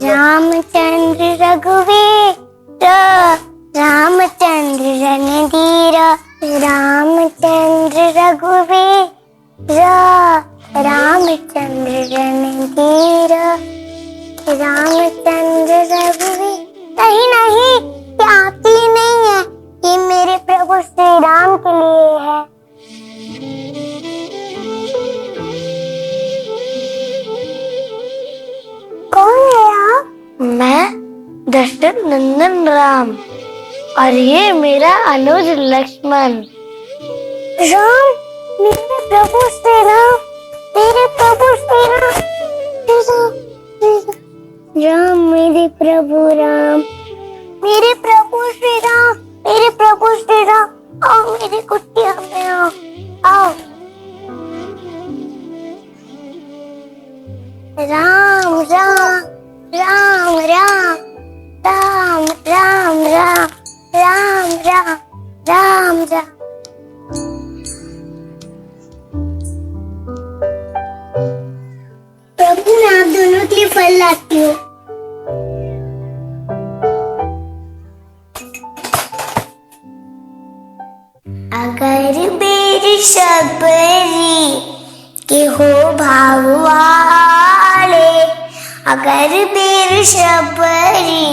रामचंद्र रघुवीर रामचंद्र रणधीर रामचंद्र रघुवीर रामचंद्र रणधीर रामचंद्र रघुवीर। नहीं नहीं, ये आपके लिए नहीं है, ये मेरे प्रभु श्री राम के लिए है। कौन है आप? मैं दशरथ नंदन राम और ये मेरा अनुज लक्ष्मण। राम मेरे प्रभु श्री राम, मेरे प्रभु श्री राम, राम मेरे प्रभु राम, मेरे प्रभु श्री राम, मेरे प्रभु श्री राम, आओ मेरी कुटिया में आओ, आओ। राम राम राम राम राम राम राम राम राम राम राम। प्रभु मैं आप दोनों के लिए फल लाती हूँ। अगर मेरी शबरी के हो भाव वाले, अगर मेरी शबरी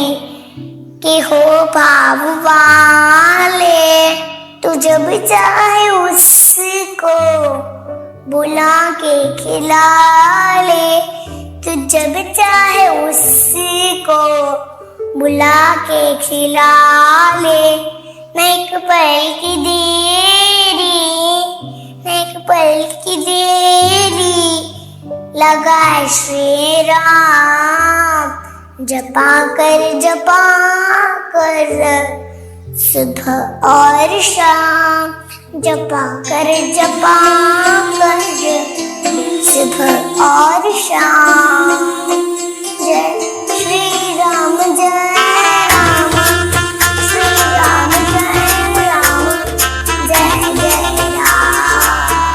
के हो भाव वाले, तू जब चाहे उसको बुला के खिला ले, तू जब चाहे उसको बुला के खिला ले। मैं एक पल की देरी, मैं एक पल की देरी लगाए श्री राम, जपा कर सुबह और शाम, जपा कर सुबह और शाम। जय श्री राम, जय राम, श्री राम जय राम, जय जय राम।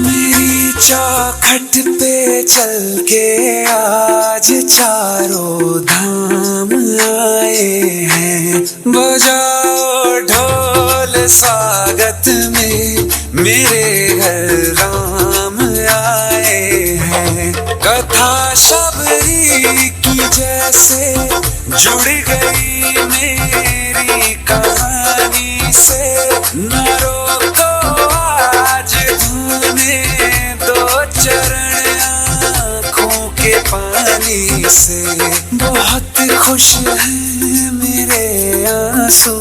मेरी चौखट पे चल के आज चारों धाम आए हैं, बजाओ ढोल स्वागत में, मेरे घर राम आए हैं। कथा शबरी की जैसे जुड़ गई मेरी कहानी से, न रोको आज धोने दो चरण आँखों के पानी से। बहुत खुश हैं मेरे आंसू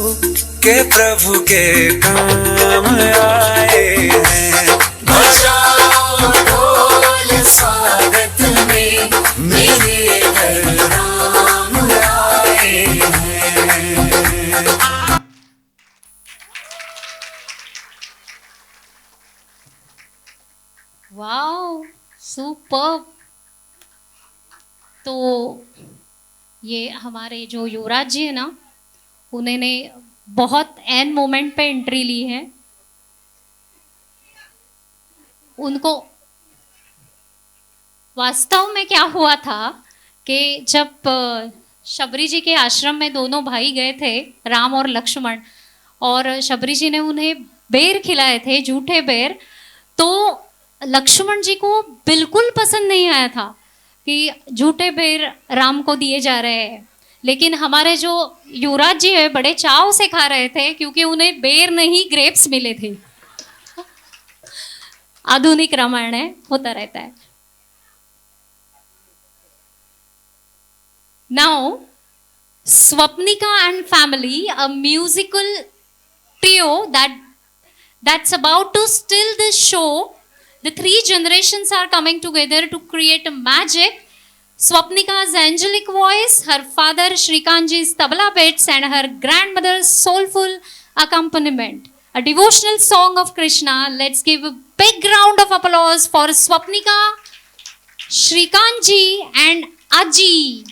के प्रभु के काम आए हैं। बजाओ ढोल स्वागत में, मेरे घर राम आए हैं। Wow superb. तो ये हमारे जो युवराज जी है ना, उन्होंने बहुत एन मोमेंट पे एंट्री ली है। उनको वास्तव में क्या हुआ था कि जब शबरी जी के आश्रम में दोनों भाई गए थे, राम और लक्ष्मण, और शबरी जी ने उन्हें बेर खिलाए थे, झूठे बेर, तो लक्ष्मण जी को बिल्कुल पसंद नहीं आया था कि झूठे बेर राम को दिए जा रहे हैं। लेकिन हमारे जो युवराज जी है बड़े चाव से खा रहे थे, क्योंकि उन्हें बेर नहीं ग्रेप्स मिले थे। आधुनिक रामायण है, होता रहता है। Now Swapnika and family, a musical trio that's about to steal the show. The three generations are coming together to create a magic. Swapnika's angelic voice, her father Srikanji's tabla bits, and her grandmother's soulful accompaniment. A devotional song of Krishna. Let's give a big round of applause for Swapnika, Srikanji, and Aji.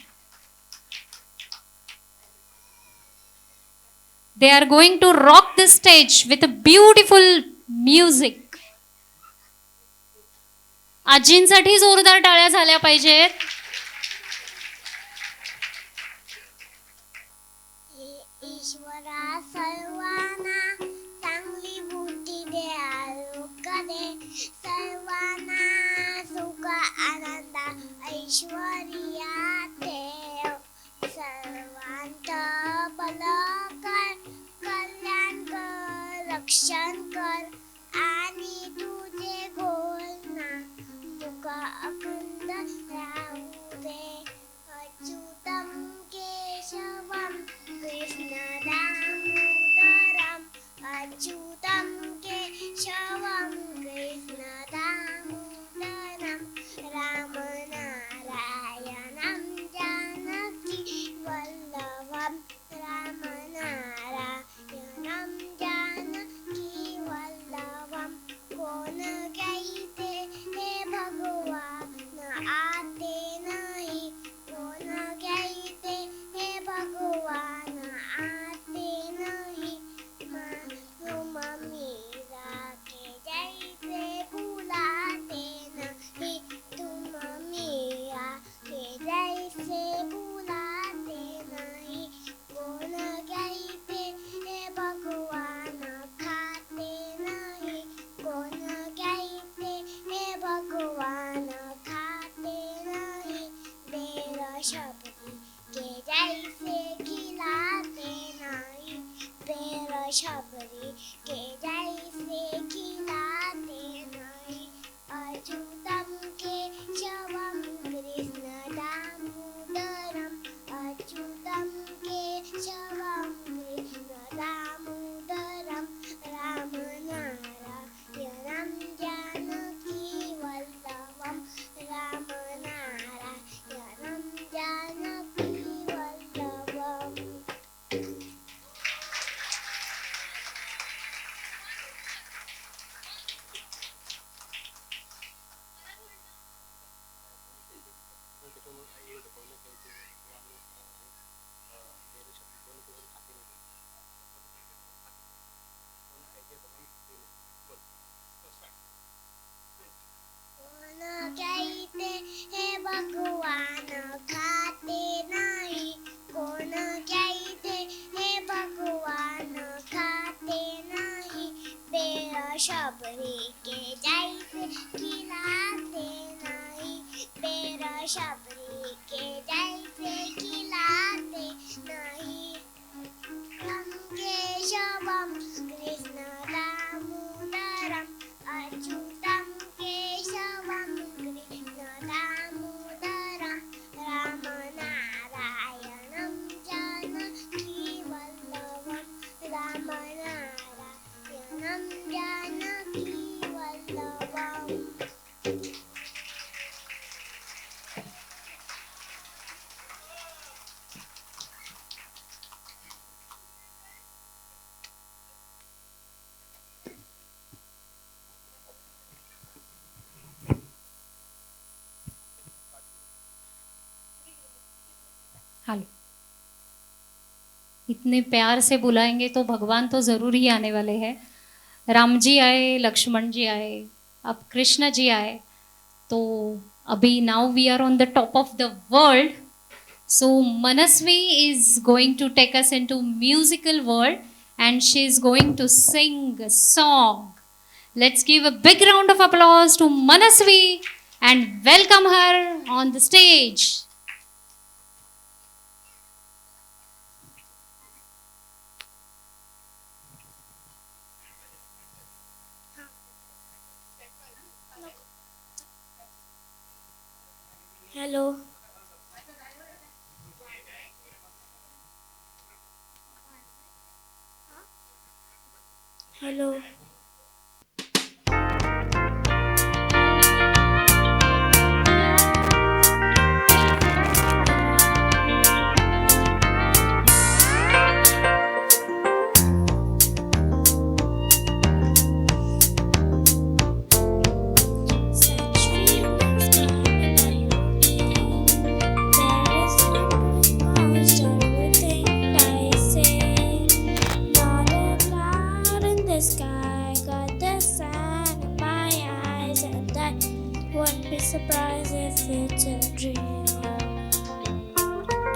They are going to rock the stage with a beautiful music. आजींसाठी जोरदार टाळ्या झाल्या पाहिजेत. ईश्वरा सर्वांना चांगली बुद्धी दे, आरोग्य दे, सर्वांना सुख आनंद ऐश्वर्यात ठेव, सर्वांचं भलं कर, कल्याण कर, रक्षण कर, आणि तुझे घोषणा तुका अखंड राहू दे. अच्युतम केशवम कृष्ण दामोदरम, अच्युतम केशवम शबरी के जैसे खिलाते नहीं अच्युतम केशवम कृष्ण दामोदरम अच्युतम केशवम कृष्ण दामोदरम राम नारायणं जानकी वल्लभम राम नारायणं जानकी वल्लभम. कोण कहते हे भगवान खाते नहीं कोण कहते हे भगवान खाते नहीं पेड़ शबरी के जैसे खिलाते नहीं पेड़ शबरी के जैसे खिलाते नहीं रम केशवम कृष्ण दामोदरम अच्युतम केशवम कृष्ण दामोदरम राम नारायणं जानकी वल्लभम राम नारायणं जानकी वल्लभम. हेलो. इतने प्यार से बुलाएंगे तो भगवान तो ज़रूर ही आने वाले हैं. राम जी आए, लक्ष्मण जी आए, अब कृष्ण जी आए. तो अभी now we are on the top of the world. So Manasvi is going to take us into musical world and she is going to sing a song. Let's give a big round of applause to Manasvi and welcome her on the stage. Hello. Hello. Sky got the sun in my eyes, and I won't be surprised if it's a dream.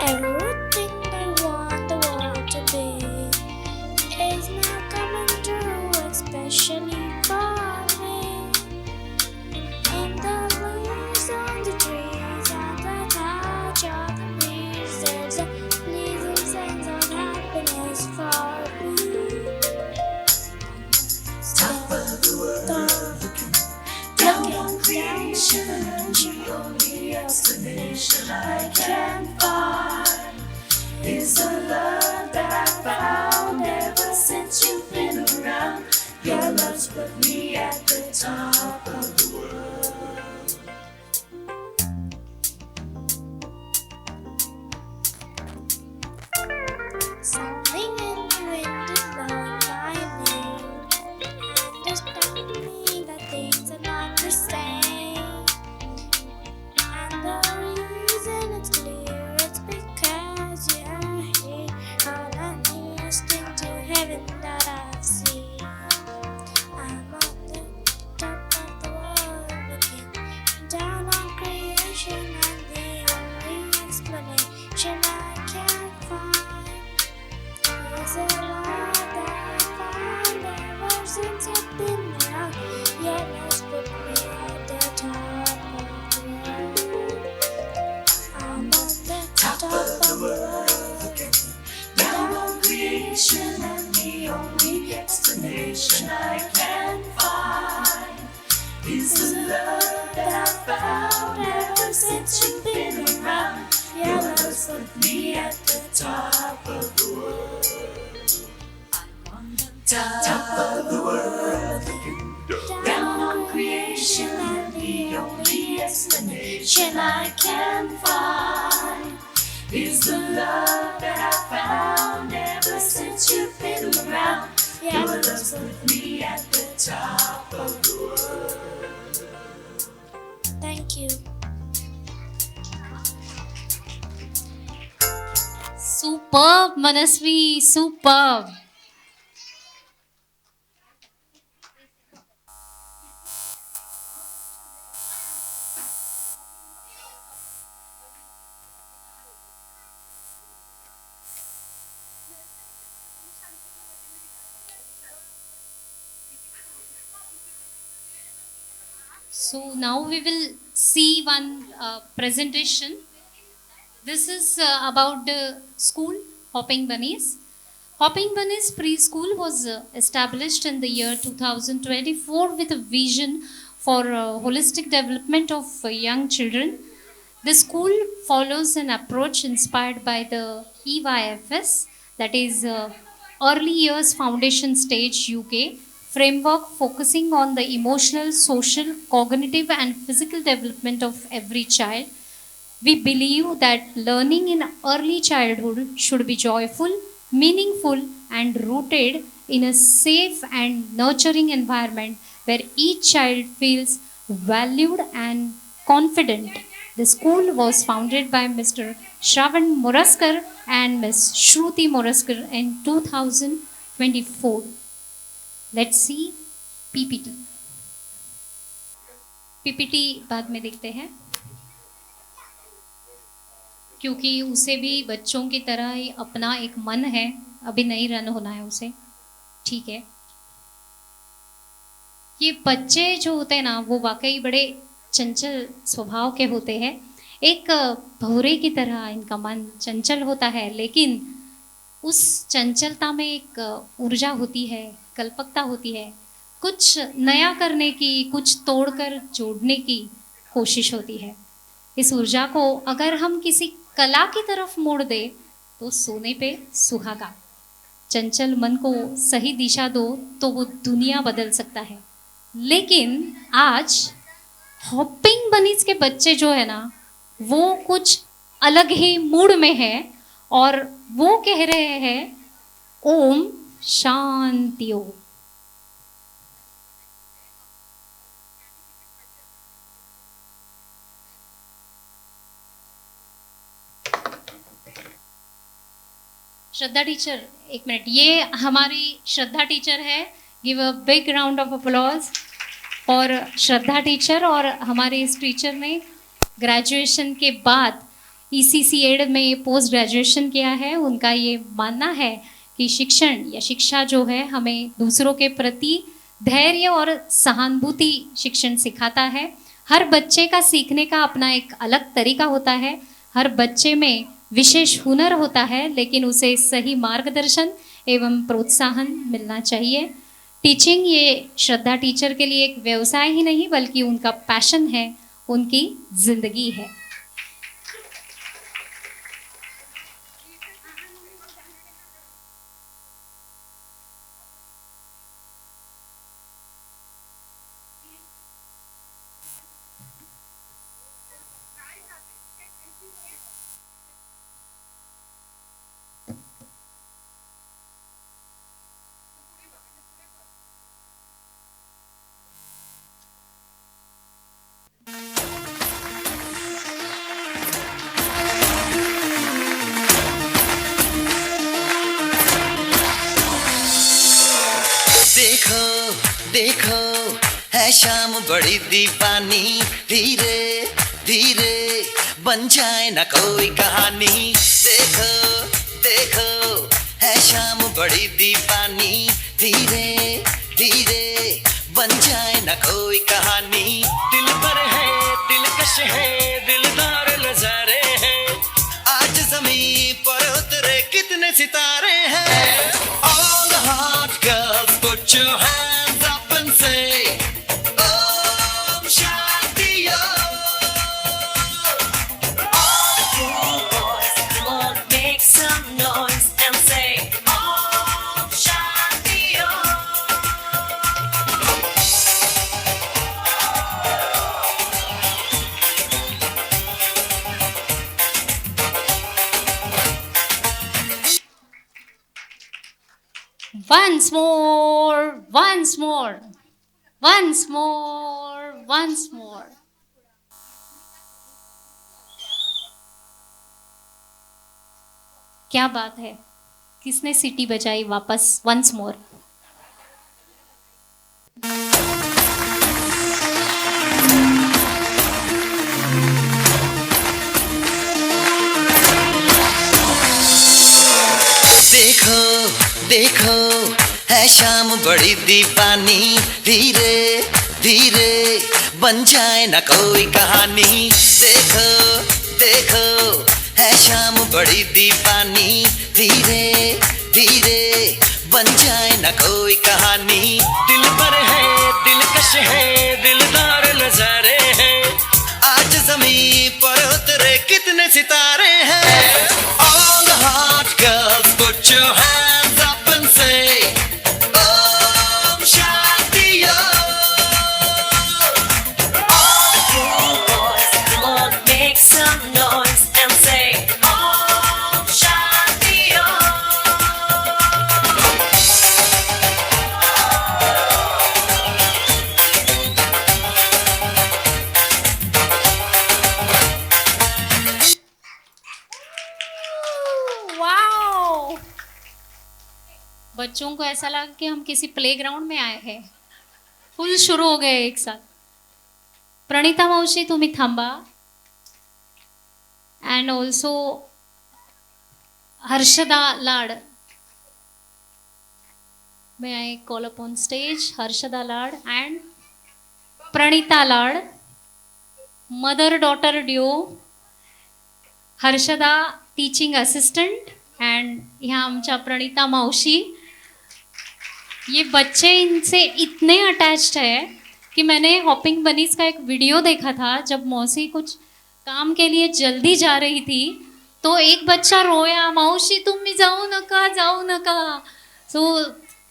Everything I want the world to be is now coming true, especially for me. And the leaves on the trees and the touch of the breeze, there's a pleasing sense of happiness for me. The only explanation I can find is the love that I found ever since you've been around. Your love's put me at the top of the world. Something in the wind is blowing my name, and it's telling me that things are not the same. And the reason it's clear, it's because you're here. All I need is to heaven that I've seen. I'm on the top of the world destination I can find is the love that I found ever since you've been around. Your love's put me at the top of the world. I'm on the top of the world, down on creation, and the only explanation I can find is the love that I found ever since you've been around. Your love's put me at the top of the world. Thank you. Superb, Manasvi, superb. So now we will see one presentation. This is about the school Hopping Bunnies. Hopping Bunnies Preschool was established in the year 2024 with a vision for holistic development of young children. The school follows an approach inspired by the EYFS, that is Early Years Foundation Stage UK framework, focusing on the emotional, social, cognitive and physical development of every child. We believe that learning in early childhood should be joyful, meaningful and rooted in a safe and nurturing environment where each child feels valued and confident. The school was founded by Mr. Shravan Moraskar and Ms. Shruti Moraskar in 2024. Let's see PPT. PPT बाद में देखते हैं, क्योंकि उसे भी बच्चों की तरह ही अपना एक मन है, अभी नहीं रन होना है उसे, ठीक है। ये बच्चे जो होते हैं ना, वो वाकई बड़े चंचल स्वभाव के होते हैं। एक भौरे की तरह इनका मन चंचल होता है, लेकिन उस चंचलता में एक ऊर्जा होती है, कल्पकता होती है, कुछ नया करने की, कुछ तोड़कर जोड़ने की कोशिश होती है। इस ऊर्जा को अगर हम किसी कला की तरफ मोड़ दे तो सोने पे सुहागा। चंचल मन को सही दिशा दो तो वो दुनिया बदल सकता है। लेकिन आज हॉपिंग बनीज के बच्चे जो है ना, वो कुछ अलग ही मूड में है और वो कह रहे हैं ओम शांति ओम। श्रद्धा टीचर, एक मिनट, ये हमारी श्रद्धा टीचर है। Give a big round of applause for Shraddha teacher. और हमारे इस टीचर ने ग्रेजुएशन के बाद ECCED में पोस्ट ग्रेजुएशन किया है। उनका ये मानना है कि शिक्षण या शिक्षा जो है हमें दूसरों के प्रति धैर्य और सहानुभूति शिक्षण सिखाता है। हर बच्चे का सीखने का अपना एक अलग तरीका होता है, हर बच्चे में विशेष हुनर होता है, लेकिन उसे सही मार्गदर्शन एवं प्रोत्साहन मिलना चाहिए। टीचिंग ये श्रद्धा टीचर के लिए एक व्यवसाय ही नहीं बल्कि उनका पैशन है, उनकी जिंदगी है। देखो है शाम बड़ी दीवानी, धीरे धीरे बन जाए ना कोई कहानी। देखो देखो है शाम बड़ी दीवानी, धीरे धीरे बन जाए ना कोई कहानी। दिल पर है दिलकश है दिलदार नजारे हैं, आज जमीन पर उतरे कितने सितारे हैं। All the hot girls put Put your hands up and say, Om Shanti All boys, come on, make some noise and say, Om Shanti Once more, once more, once more, once more. क्या बात है, किसने सीटी बजाई वापस? once more. देखो देखो है शाम बड़ी दीवानी, धीरे धीरे बन जाए ना कोई कहानी। देखो देखो है शाम बड़ी दीवानी, धीरे धीरे बन जाए ना कोई कहानी। दिल पर है दिलकश है दिलदार नजारे हैं, आज ज़मीं पर उतरे कितने सितारे हैं। All the hot girls put your hands up and say, Om Shanti All boys, come on, make some noise and say, Om Shanti wow! बच्चों को ऐसा लगा कि हम किसी प्लेग्राउंड में आए हैं। फुल शुरू हो गए एक साथ. प्रणिता मावशी तुम्ही थांबा. And also Harshada Lad. May I call upon stage Harshada Lad and Pranita Lad, mother-daughter duo. Harshada teaching assistant and यहाँ आमच्या प्रणिता मावशी. ये बच्चे इनसे इतने अटैच्ड है कि मैंने हॉपिंग बनीज का एक वीडियो देखा था जब मौसी कुछ काम के लिए जल्दी जा रही थी तो एक बच्चा रोया, मावशी तुम्ही जाऊ नका. So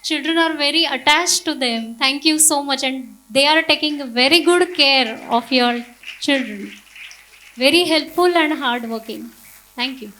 children are very attached to them. Thank you so much, and they are taking very good care of your children. Very helpful and hardworking. Thank you.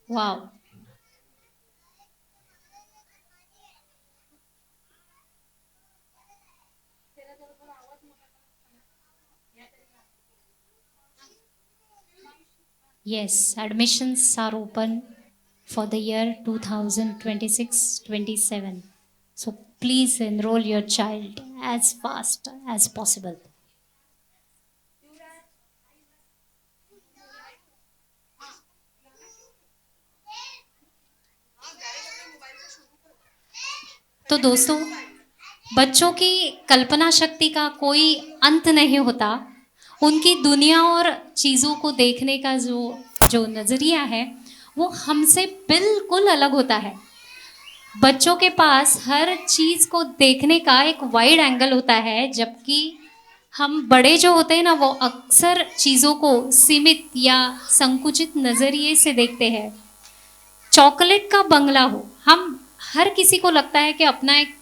वाह। Yes, admissions are open for the year 2026-27. So please enroll your child as fast as possible. तो दोस्तों, बच्चों की कल्पना शक्ति का कोई अंत नहीं होता। उनकी दुनिया और चीज़ों को देखने का जो नज़रिया है वो हमसे बिल्कुल अलग होता है। बच्चों के पास हर चीज़ को देखने का एक वाइड एंगल होता है, जबकि हम बड़े जो होते हैं ना वो अक्सर चीज़ों को सीमित या संकुचित नज़रिए से देखते हैं। चॉकलेट का बंगला हो, हम हर किसी को लगता है कि अपना एक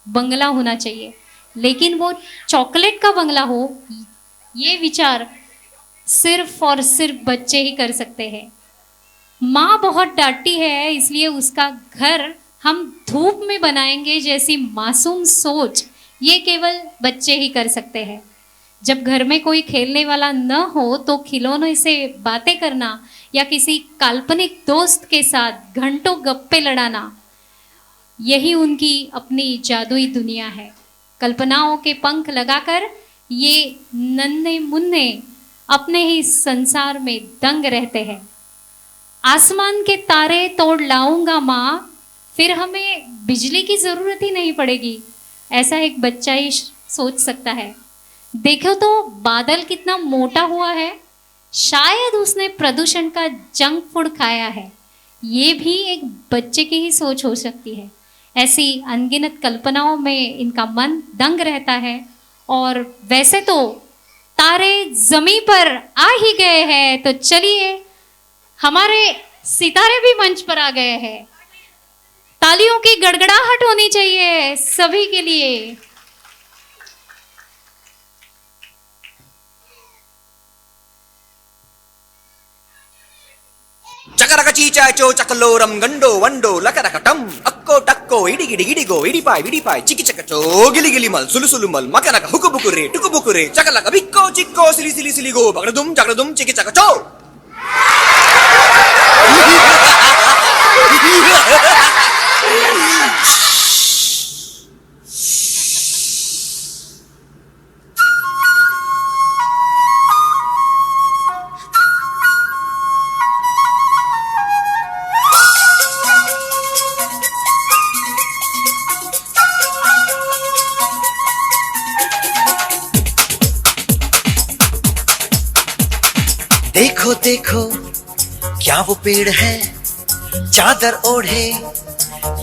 बंगला होना चाहिए, लेकिन वो चॉकलेट का बंगला हो ये विचार सिर्फ और सिर्फ बच्चे ही कर सकते हैं। माँ बहुत डांटती है इसलिए उसका घर हम धूप में बनाएंगे जैसी मासूम सोच ये केवल बच्चे ही कर सकते हैं। जब घर में कोई खेलने वाला न हो तो खिलौनों से बातें करना या किसी काल्पनिक दोस्त के साथ घंटों गप्पे लड़ाना, यही उनकी अपनी जादुई दुनिया है। कल्पनाओं के पंख लगाकर ये नन्हे मुन्ने अपने ही संसार में दंग रहते हैं। आसमान के तारे तोड़ लाऊंगा माँ, फिर हमें बिजली की ज़रूरत ही नहीं पड़ेगी, ऐसा एक बच्चा ही सोच सकता है। देखो तो बादल कितना मोटा हुआ है, शायद उसने प्रदूषण का जंक फूड खाया है। ये भी एक बच्चे की ही सोच हो सकती है। ऐसी अनगिनत कल्पनाओं में इनका मन दंग रहता है। और वैसे तो तारे ज़मीं पर आ ही गए हैं, तो चलिए हमारे सितारे भी मंच पर आ गए हैं। तालियों की गड़गड़ाहट होनी चाहिए सभी के लिए। చకరక చీచాచో చకలోరం గండో వండో లకరకటం అక్కో టక్కో ఇడిగిడి ఇడిగో ఇడిపాయ్ విడిపాయ్ చికిచకచో గిలిగిలి మల్ సులుసులు మల్ మకనక హుకుబుకురే టుకుబుకురే చకలక బిక్కో చిక్కో సిలి సిలి సిలిగో బగడదుం జగడదుం చికిచకచో देखो देखो क्या वो पेड़ है, चादर ओढ़े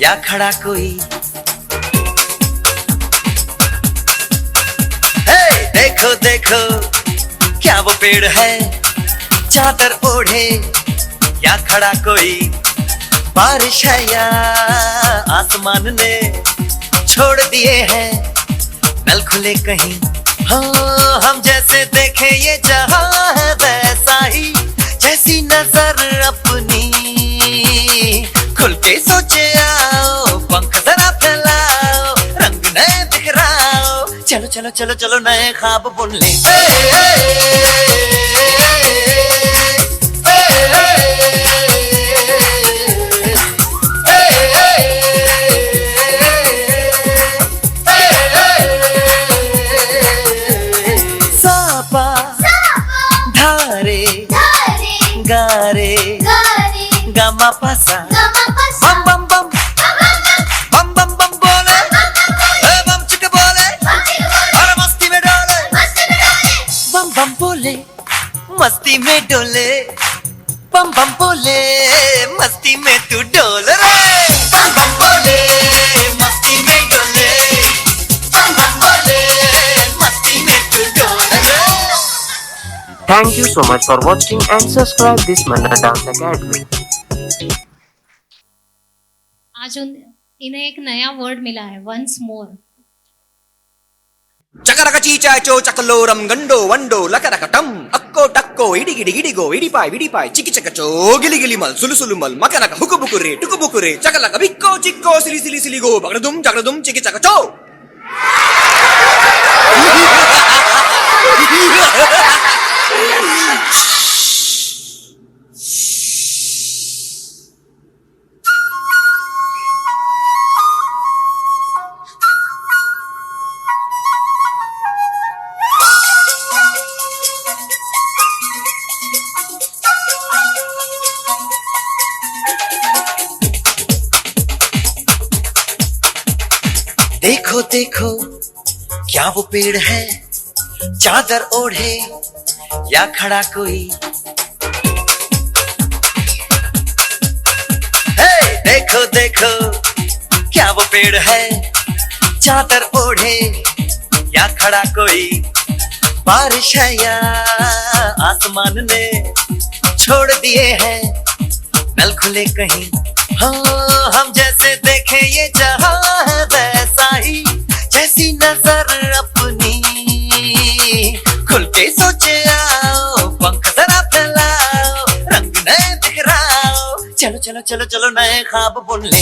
या खड़ा कोई। हे देखो देखो क्या वो पेड़ है, चादर ओढ़े या खड़ा कोई। बारिश है या आसमान ने छोड़ दिए हैं नल खुले कहीं। हाँ हम जैसे देखे ये जहां है वैसा ही, जैसी नजर अपनी खुल के सोचे आओ, पंख जरा फैलाओ, रंग नए बिखराओ, चलो चलो चलो चलो नए ख्वाब बुन ले। गारे गामा पासा बम बम बम बम बम बम बोले बम चिक बोले और मस्ती में डोले बम बम बोले मस्ती में डोले बम बम बोले मस्ती में तू डोल रे। बम बम बोले मस्ती में डोले बम बम बोले मस्ती में तू डोल रे। Thank you so much for watching and subscribe this Manna Dance Academy. आज इन्हें एक नया वर्ड मिला है, वंस मोर। చకరక చీచాచో చకలోరం గండో వండో లకరకటం అక్కో టక్కో ఇడి గిడి గిడిగో ఇడిపాయ్ విడిపాయ్ చికి చకచో గిలి గిలి మల్ సులు సులు మల్ మకనక హుకు బుకురే టుకు బుకురే చకలక బిక్కో చిక్కో సిలి సిలి సిలిగో బగడదుం జగడదుం చికి చకచో देखो देखो क्या वो पेड़ है, चादर ओढ़े या खड़ा कोई। हे देखो देखो क्या वो पेड़ है, चादर ओढ़े या खड़ा कोई। बारिश है या आसमान ने छोड़ दिए हैं नल खुले कहीं। हाँ हम जैसे देखे ये जहां है वैसा ही, जैसी नजर अपनी खुल के सोचे आओ, पंख जरा फैलाओ, रंग नए बिखराओ, चलो चलो चलो चलो नए ख्वाब बुन ले।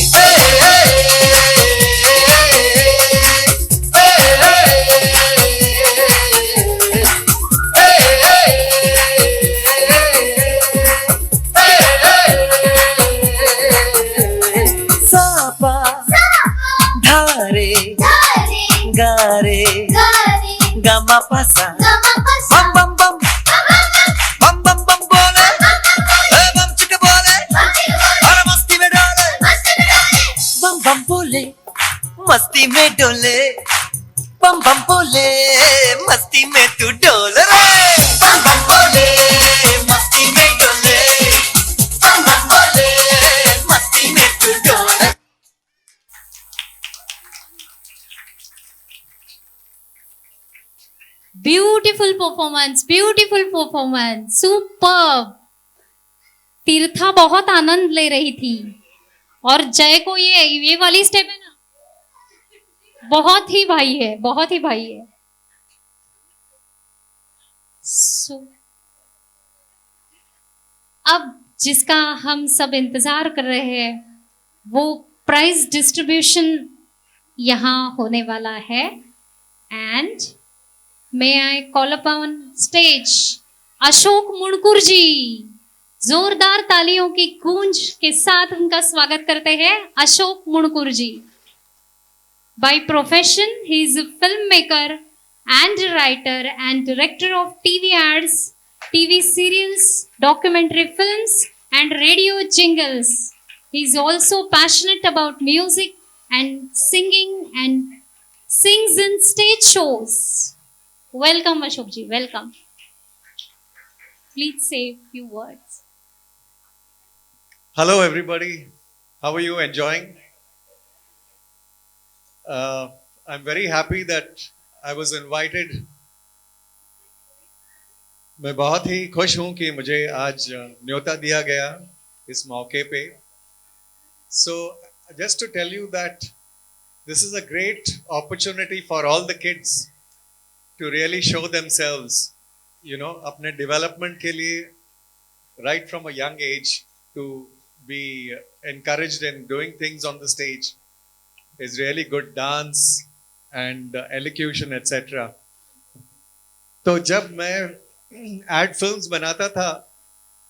गारे गमा पसा बम बम बम बम बम बम बोले बम चिक बोले और मस्ती में डोले बम बम बोले मस्ती में डोले बम बम बोले मस्ती में तू डोल रे। बम बम बोले मस्ती में डोले बम बम बोले मस्ती में तू डोल। Beautiful performance, super. तीर्था बहुत आनंद ले रही थी और जय को ये वाली स्टेप है ना, बहुत ही भाई है, बहुत ही भाई है। अब जिसका हम सब इंतजार कर रहे हैं वो प्राइज डिस्ट्रीब्यूशन यहाँ होने वाला है। And May I call upon stage Ashok Munkur ji. जोरदार तालियों की गूंज के साथ उनका स्वागत करते हैं अशोक मुणकुर जी। By profession, he is a filmmaker and writer and director of TV ads, TV serials, documentary films, and radio jingles. He is also passionate about music and singing and sings in stage shows. Welcome Ashok ji, welcome. Please say a few words. Hello everybody, how are you enjoying? I'm very happy that I was invited. मैं बहुत ही खुश हूँ कि मुझे आज न्योता दिया गया इस मौके पे. So just to tell you that this is a great opportunity for all the kids to really show themselves, you know, अपने development के लिए right from a young age to be encouraged in doing things on the stage is really good dance and elocution etc. तो जब मैं ad films बनाता था,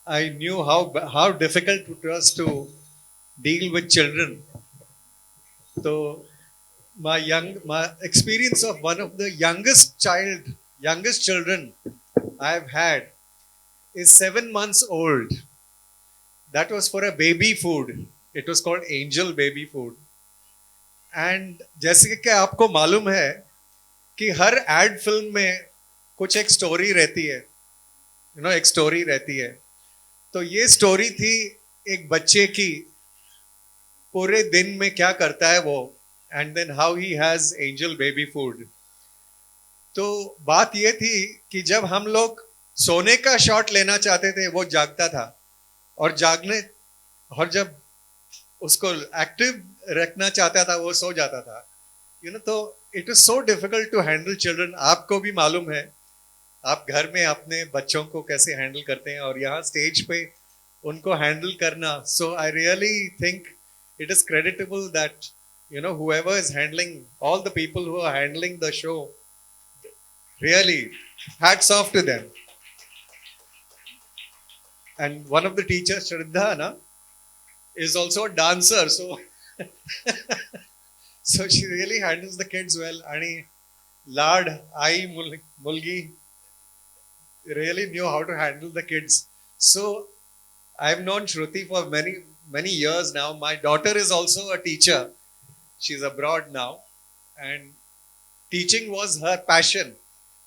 I knew how difficult it was to deal with children. तो my experience of one of the youngest children I have had is 7 months old. That was for a baby food. It was called Angel Baby Food. And जैसे कि आपको मालूम है कि हर ad film में कुछ एक स्टोरी रहती है, you know, एक स्टोरी रहती है. तो ये स्टोरी थी एक बच्चे की, पूरे दिन में क्या करता है वो, and then how he has angel baby food. तो बात ये थी कि जब हम लोग सोने का शॉट लेना चाहते थे वो जागता था, और जब उसको एक्टिव रखना चाहता था वो सो जाता था, you know. तो it is so difficult to handle children. आपको भी मालूम है आप घर में अपने बच्चों को कैसे हैंडल करते हैं और यहाँ स्टेज पे उनको हैंडल करना. So I really think it is creditable that whoever is handling, all the people who are handling the show, really hats off to them. And one of the teachers, Shraddha, is also a dancer, so so she really handles the kids well. And Lad, Mulgi really knew how to handle the kids. So I've known Shruti for many years now. My daughter is also a teacher. She's abroad now, and teaching was her passion.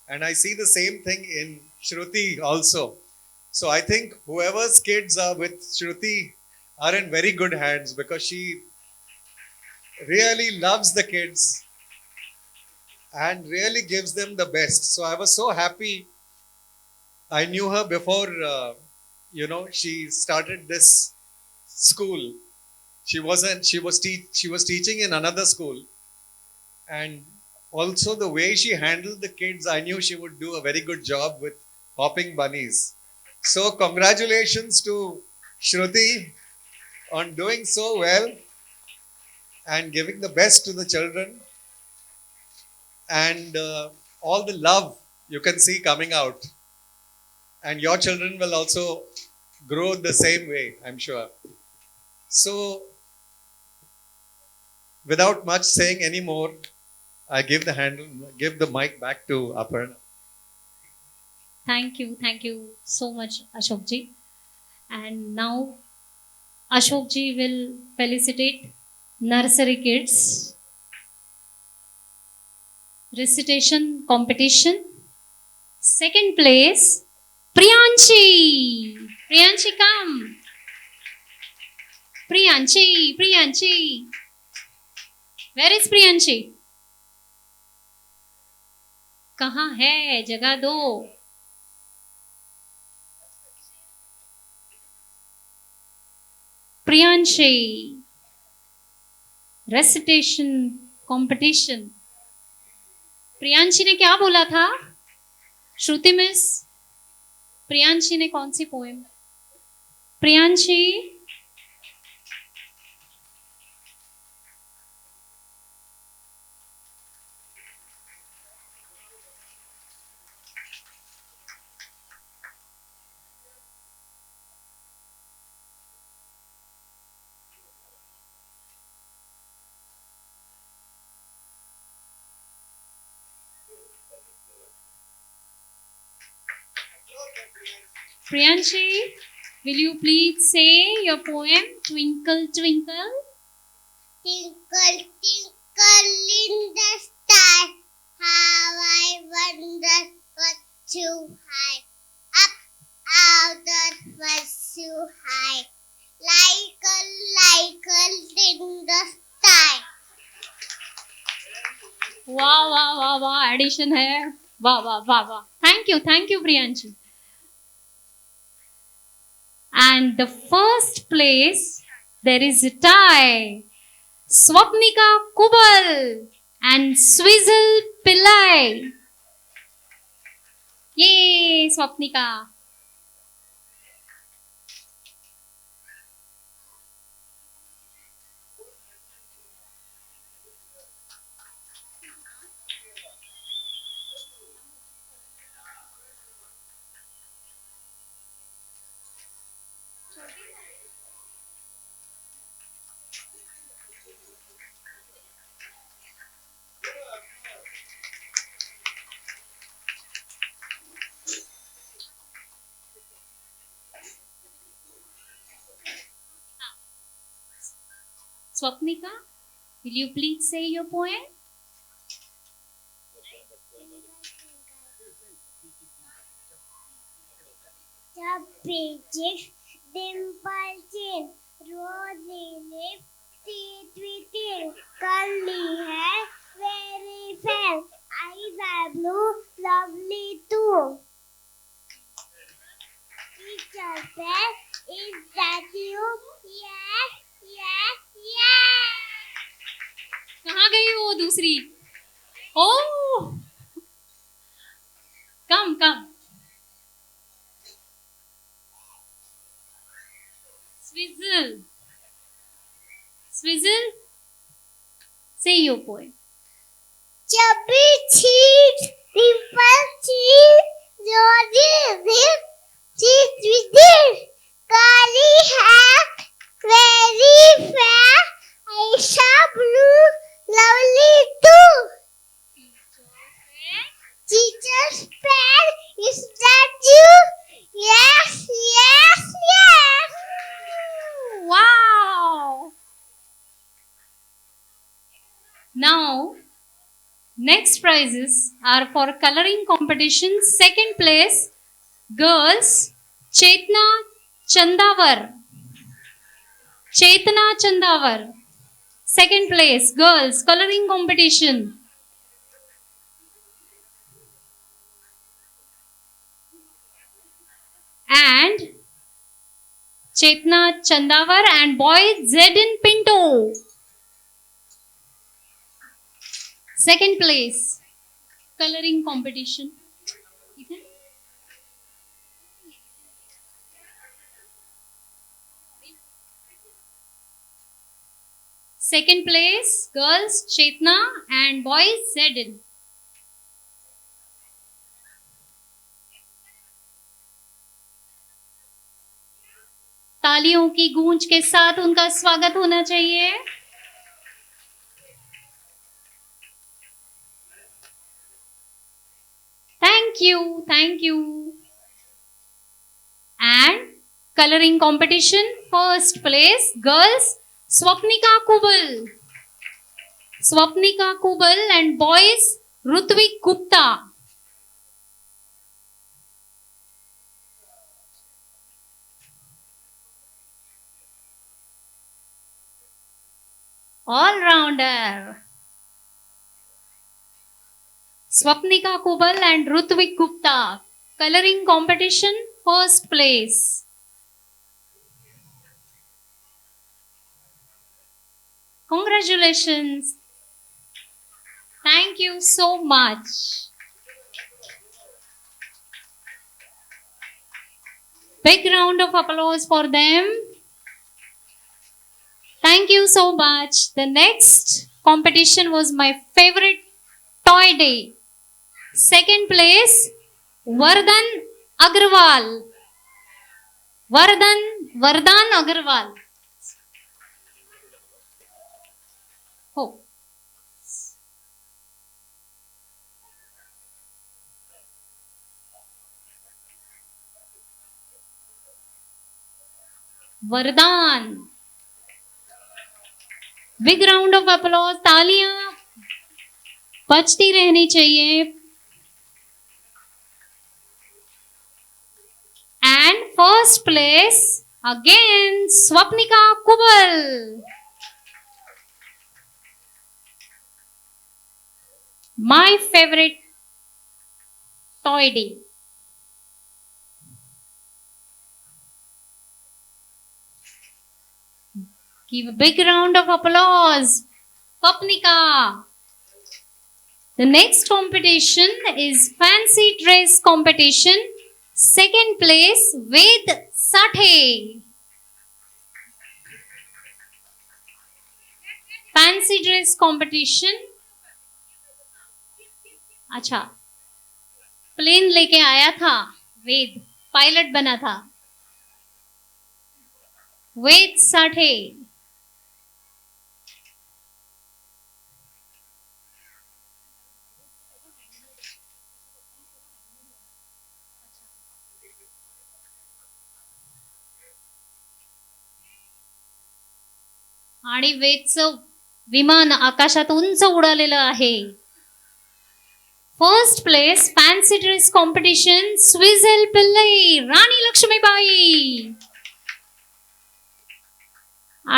And I see the same thing in Shruti also. So I think whoever's kids are with Shruti are in very good hands, because she really loves the kids and really gives them the best. So I was so happy. I knew her before, she started this school. She was teaching in another school, and also the way she handled the kids, I knew she would do a very good job with hopping bunnies. So congratulations to Shruti on doing so well and giving the best to the children, and all the love you can see coming out, and your children will also grow the same way, I'm sure. So without much saying anymore, I give the mic back to Aparna. Thank you so much, Ashok ji. And now Ashok ji will felicitate nursery kids. Recitation competition. Second place, Priyanshi. Priyanshi, come. Priyanshi. Where is Priyanshi? कहाँ है? जगह दो. Priyanshi. Recitation competition. Priyanshi ने क्या बोला था? श्रुति miss, Priyanshi ने कौन सी poem? Priyanshi, Priyanshi, will you please say your poem, Twinkle, Twinkle? Twinkle, twinkle in the sky, how I wonder what you hide. Up out the was you hide, like in the sky. वाह, addition है. वाह. Thank you, Priyanshi. And the first place, there is a tie. Swapnika Kubal and Swizzle Pillai. Yay, Swapnika. Swapnika, will you please say your poem? Chubby cheeks, dimple chin, rosy lips, teeth within, curly hair, very fair, eyes are blue, lovely too. Teacher said, is that you? Yes. कहाँ गई वो दूसरी? ओह, कम come. Swizzle. Swizzle. Say your poem. Chubby cheeks, dimple cheeks, rosy lips, cheeks with this, curly hair, very fair, Aisha blue, lovely too. Teacher's pet, is that you? Yes, yes, yes. Wow. Now, next prizes are for coloring competition. Second place, girls, Chetna Chandavar. Chetna Chandavar. Second place, girls, coloring competition. And Chetna Chandavar and boy Zedin Pinto. Second place, coloring competition. Second place, girls Chetna and boys Zedin. तालियों की गूंज के साथ उनका स्वागत होना चाहिए. Thank you, thank you. And coloring competition, first place, girls, Swapnika Kubal. Swapnika Kubal and boys, Rutvik Gupta. All-rounder. Swapnika Kubal and Rutvik Gupta. Coloring competition, first place. Congratulations. Thank you so much. Big round of applause for them. Thank you so much. The next competition was my favorite, Toy Day. Second place, Vardhan Agarwal. Vardhan Agarwal. Oh. Vardhan. Big round of applause. तालियां बजती रहनी चाहिए. And first place again Swapnika Kubal. My favorite Toy Day. Give a big round of applause. Swapnika. The next competition is fancy dress competition. Second place, Ved Sathe. Fancy dress competition. अच्छा, plane लेके आया था वेद, pilot बना था. वेद साठे. आणि वेदचं विमान आकाशात उंच उडालेलं आहे. First place fancy dress competition Swizel Pillai, Rani Laxmibai.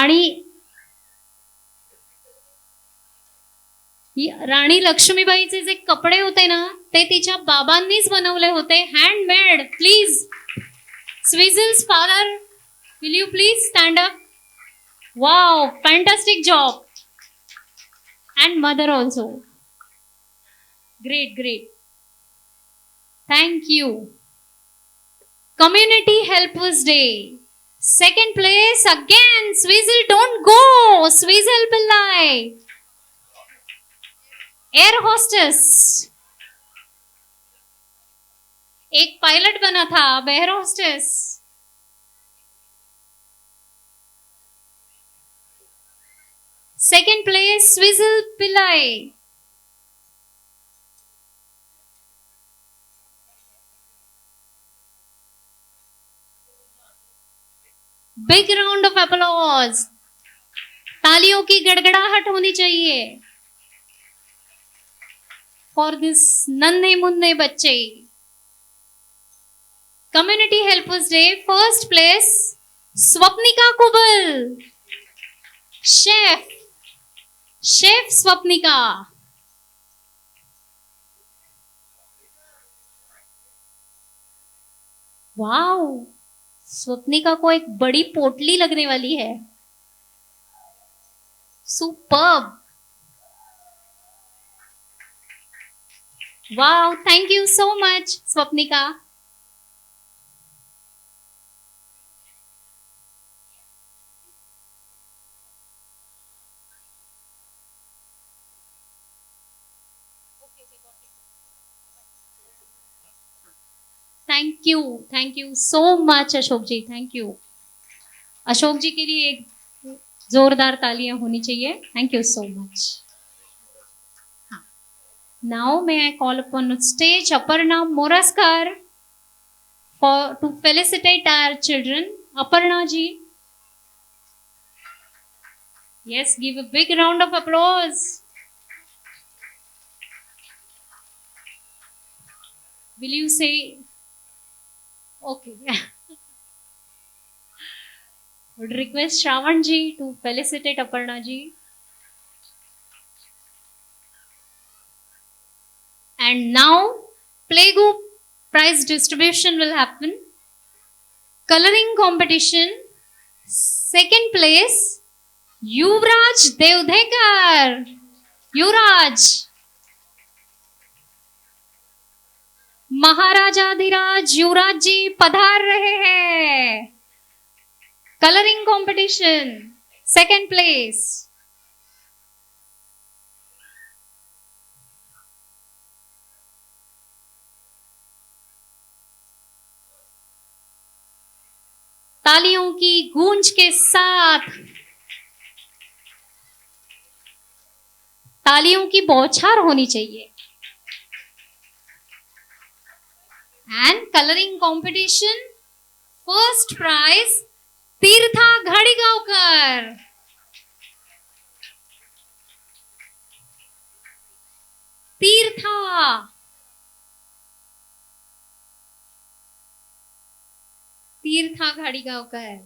आणि राणी लक्ष्मीबाईचे जे कपडे होते ना ते तिच्या बाबांनीच बनवले होते, handmade. Please Swizel's father, will you please stand up. Wow, fantastic job. And mother also. Great, great. Thank you. Community Helpers Day. Second place again. Swizzle, don't go. Swizzle Pillai. Air hostess. एक pilot बना था, अब air hostess. Second place, Swizzle Pillai. Big round of applause. तालियों की गड़गड़ाहट होनी चाहिए for this नन्हे मुन्ने बच्चे. Community Helpers Day, first place, Swapnika Kubal. Chef Swapnika. Wow, Swapnika को एक बड़ी पोटली लगने वाली है. Superb. Wow, thank you so much Swapnika. Thank you so much Ashok ji. Thank you. Ashok ji के लिए एक जोरदार तालियां होनी चाहिए. Thank you so much. Now may I call upon stage Aparna Moraskar to felicitate our children. Aparna ji, yes, give a big round of applause. Will you say okay? Would request Shravan ji to felicitate Aparna ji. And now playgroup prize distribution will happen. Coloring competition, second place, Yuvraj Devdekar. Yuvraj. महाराजाधिराज युवराज जी पधार रहे हैं. Colouring competition, second place. तालियों की गूंज के साथ, तालियों की बौछार होनी चाहिए. And coloring competition, first prize, Tirtha Ghadigaonkar. Tirtha Ghadigaonkar.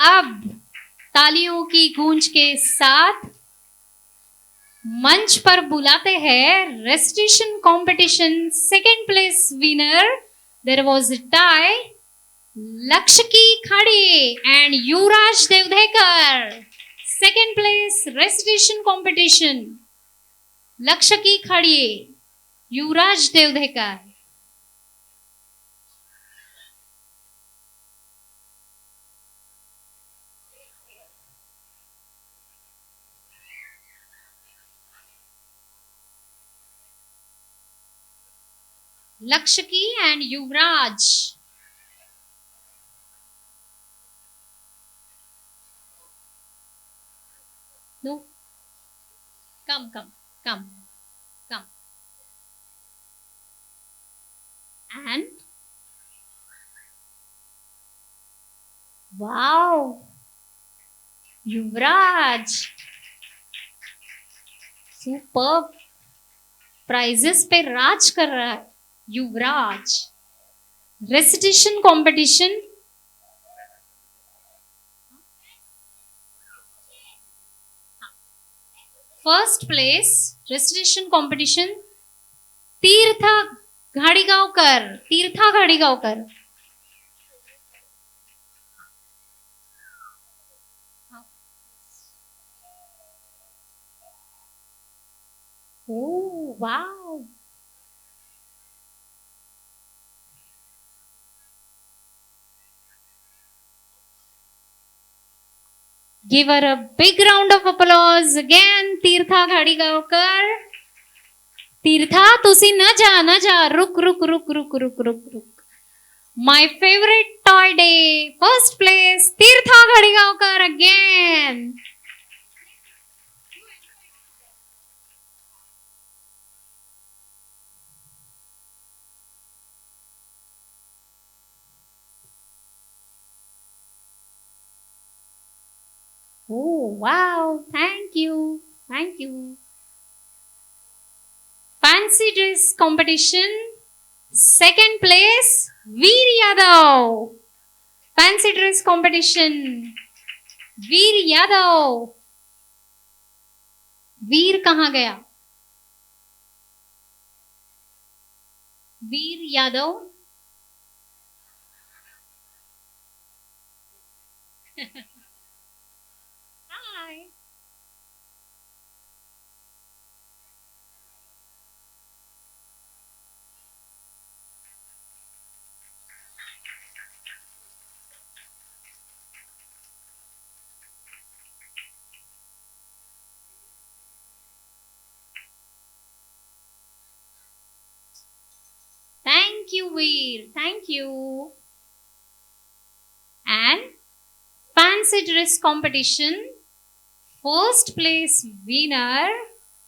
अब तालियों की गूंज के साथ मंच पर बुलाते हैं recitation competition second place winner. There was a tie. Lakshaki Khadi and Yuvraj Devdhekar. Second place recitation competition, Lakshaki Khadi, Yuvraj Devdhekar. Lakshaki and Yuvraj. No. Come. And wow, Yuvraj. Superb. Prizes पे राज कर रहा है Yuvraj. Recitation competition, first place recitation competition Tirtha Ghadigaonkar. Oh, wow. Give her a big round of applause again, Tirtha Ghadigaonkar. तीर्था तुसी न जा रुक. My favorite toy day, first place, Tirtha Ghadigaonkar again. Oh, wow, thank you. Fancy dress competition, second place, Veer Yadav. Fancy dress competition, Veer Yadav. वीर कहाँ गया? वीर Yadav. Hi. Thank you, Veer. Thank you. And fancy dress competition, first place winner,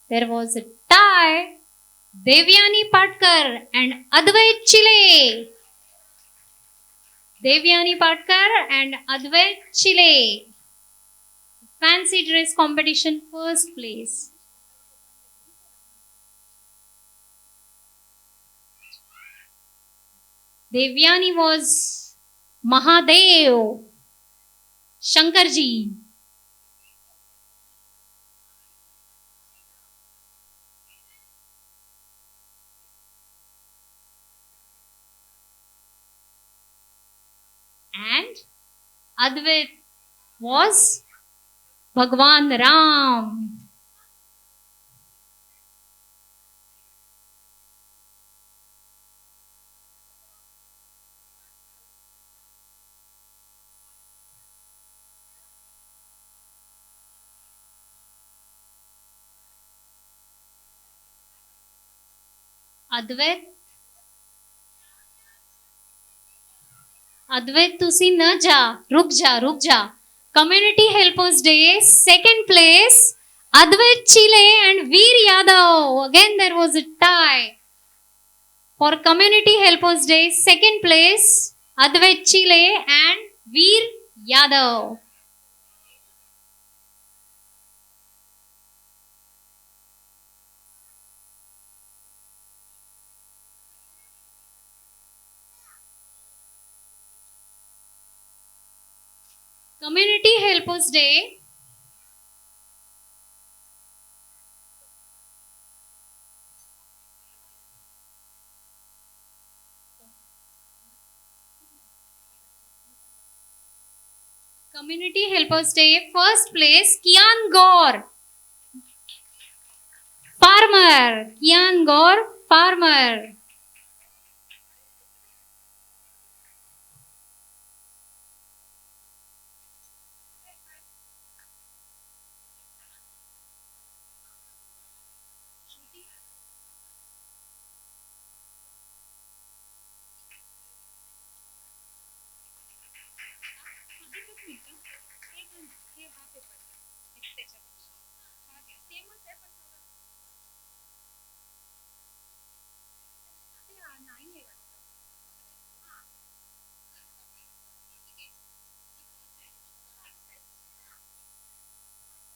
there was a tie, Devyani Patkar and Advait Chile. Devyani Patkar and Advait Chile. Fancy dress competition, first place. Devyani was Mahadev, Shankarji. And Advait was Bhagwan Ram. अद्वैत तुसी न जा, रुक जा. Community Helpers Day, second place, Advait Chile and Veer Yadav. Again there was a tie. For Community Helpers Day, second place, Advait Chile and Veer Yadav. Community Helpers Day. Community Helpers Day, first place, Kian Gaur. Farmer. Kian Gaur, farmer.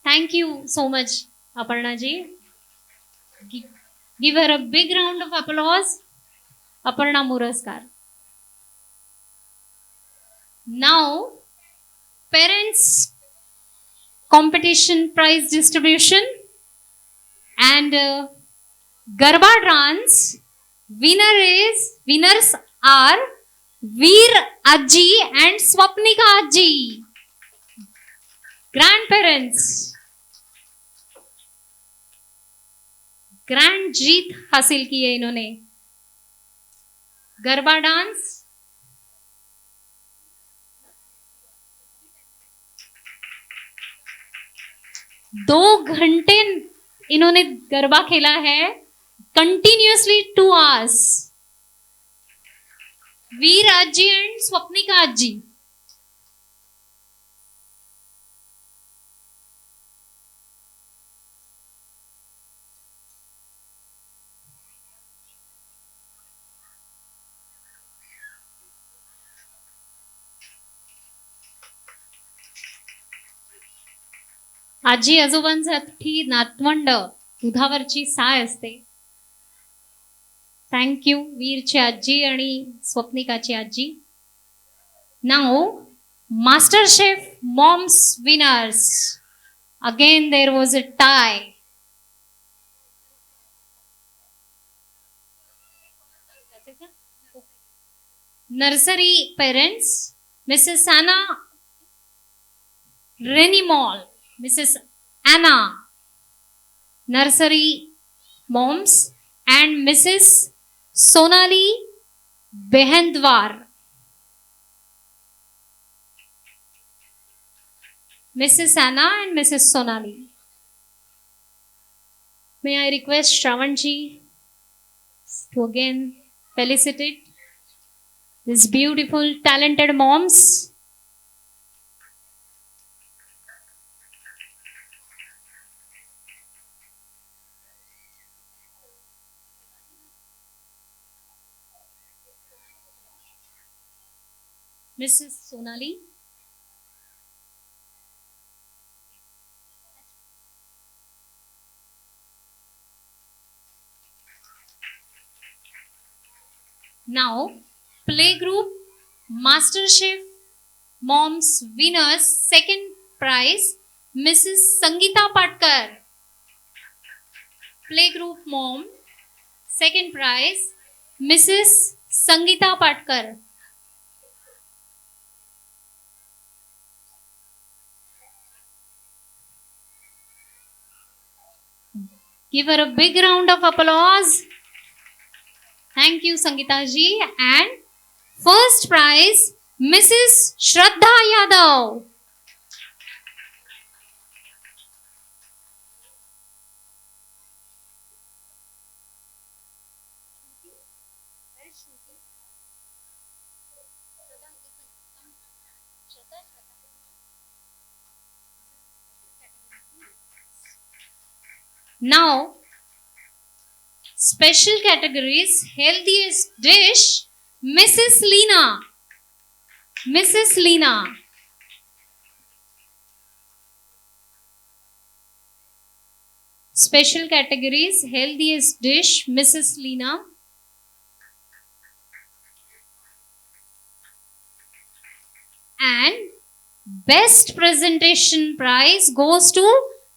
Thank you so much, Aparna ji. Give her a big round of applause. Aparna Muraskar. Now, parents competition prize distribution. And Garba dance winners are Veer Ajji and Swapnika Ajji. Grandparents. Grand जीत हासिल की है इन्होंने. Garba dance 2 घंटे इन्होंने गरबा खेला है, continuously 2 hours. वीर आजी एंड स्वप्निका आजी. आजी आजोबांसाठी नातवंड दुधावरची साय असते. थँक्यू वीरची आजी आणि स्वप्निकाची आजी. Now master chef moms winners. Again there was a tie. Nursery parents Mrs Anna Renimol, Mrs. Anna, nursery moms, and Mrs. Sonali Behendwar. Mrs. Anna and Mrs. Sonali. May I request Shravanji to again felicitate these beautiful, talented moms. Mrs. Sonali. Now, playgroup Master Chef Moms winners, second prize Mrs. Sangeeta Patkar. Playgroup Mom, second prize Mrs. Sangeeta Patkar. Give her a big round of applause. Thank you, Sangeeta ji. And first prize, Mrs. Shraddha Yadav. Now, special categories, healthiest dish, Mrs. Leena. Mrs. Leena. Special categories, healthiest dish, Mrs. Leena. And best presentation prize goes to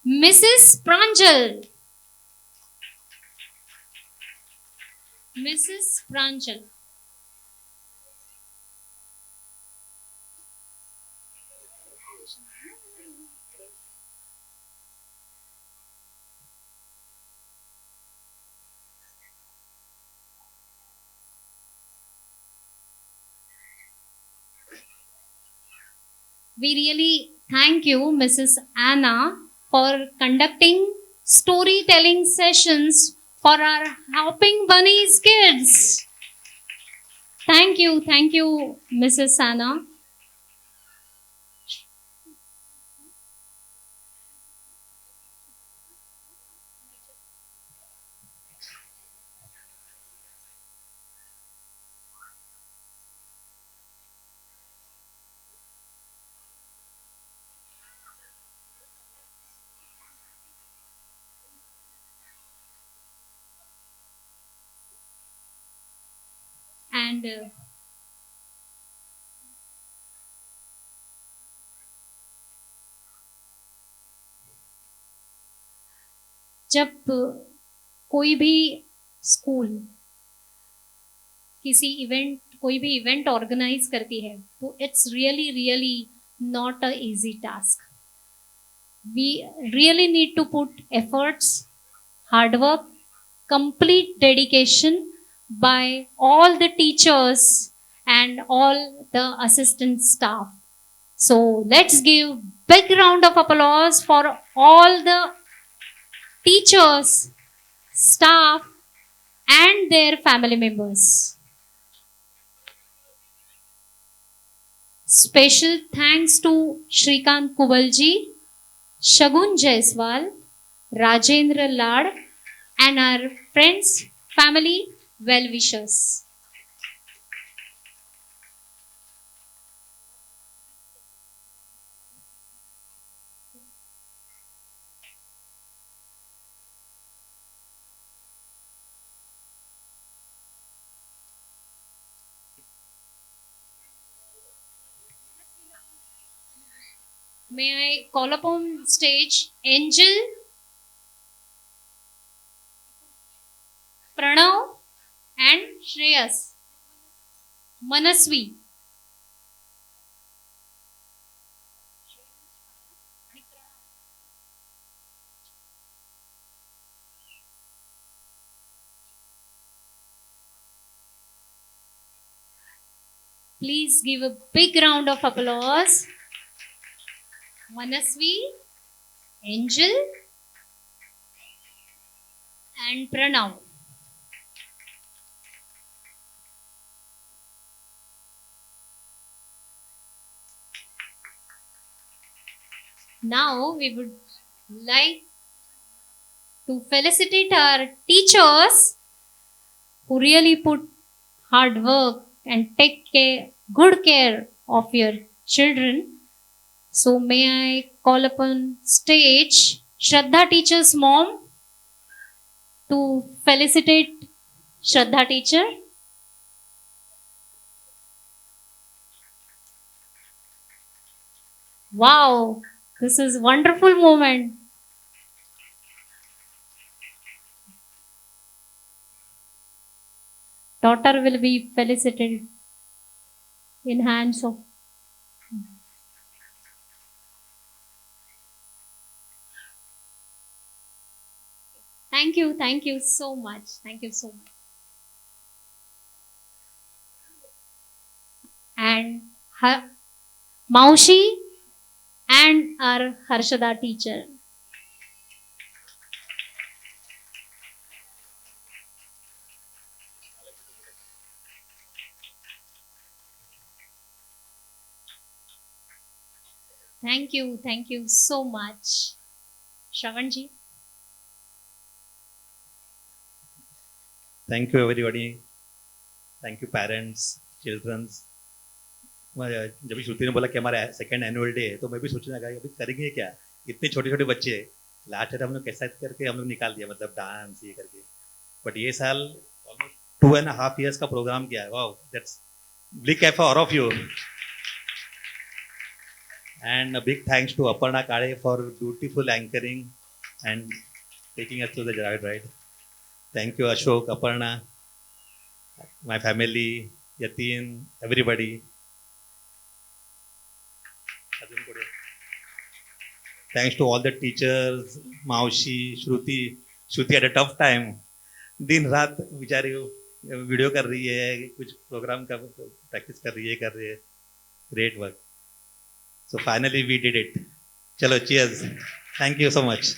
Mrs. Pranjal. Mrs. Pranjal. We really thank you, Mrs. Anna, for conducting storytelling sessions for our Hopping Bunnies kids. Thank you, Mrs. Anna. And जब कोई भी school कोई भी event organise करती है तो it's really not a easy task. We really need to put efforts, hard work, complete dedication by all the teachers and all the assistant staff. So let's give big round of applause for all the teachers, staff and their family members. Special thanks to Shrikant Kubalji, Shagun Jaiswal, Rajendra Lad, and our friends, family, well-wishers. May I call upon stage Angel, Pranav and Shreyas. Manasvi. Please give a big round of applause. Manasvi, Angel and Pranav. Now we would like to felicitate our teachers who really put hard work and take good care of your children. So may I call upon stage Shraddha teacher's mom to felicitate Shraddha teacher. Wow, this is wonderful moment. Daughter will be felicitated in hands of Thank you so much. Thank you so much. And Maushi and our Harshada teacher. Thank you so much. Shravanji. Thank you everybody. Thank you parents, children. जब भी श्रुति ने बोला कि हमारा second annual day है तो मैं भी सोचने लगा अभी करेंगे क्या, इतने छोटे छोटे बच्चे लास्ट ईयर हम लोग कैसा करके हम लोग निकाल दिया, मतलब डांस ये करके. बट ये साल ऑलमोस्ट 2.5 years का प्रोग्राम किया है. Wow, that's big clap for all of you. And a big thanks to Aparna Kade for beautiful anchoring and taking us to the ride. Thank you Ashok, Aparna, my family, Yatin, everybody. Thanks to all the teachers, Maushi, Shruti. Shruti had a tough time. दिन रात बेचारी video कर रही है, कुछ programme का practice कर रही है. Great work. So finally we did it. Chalo, cheers. Thank you so much.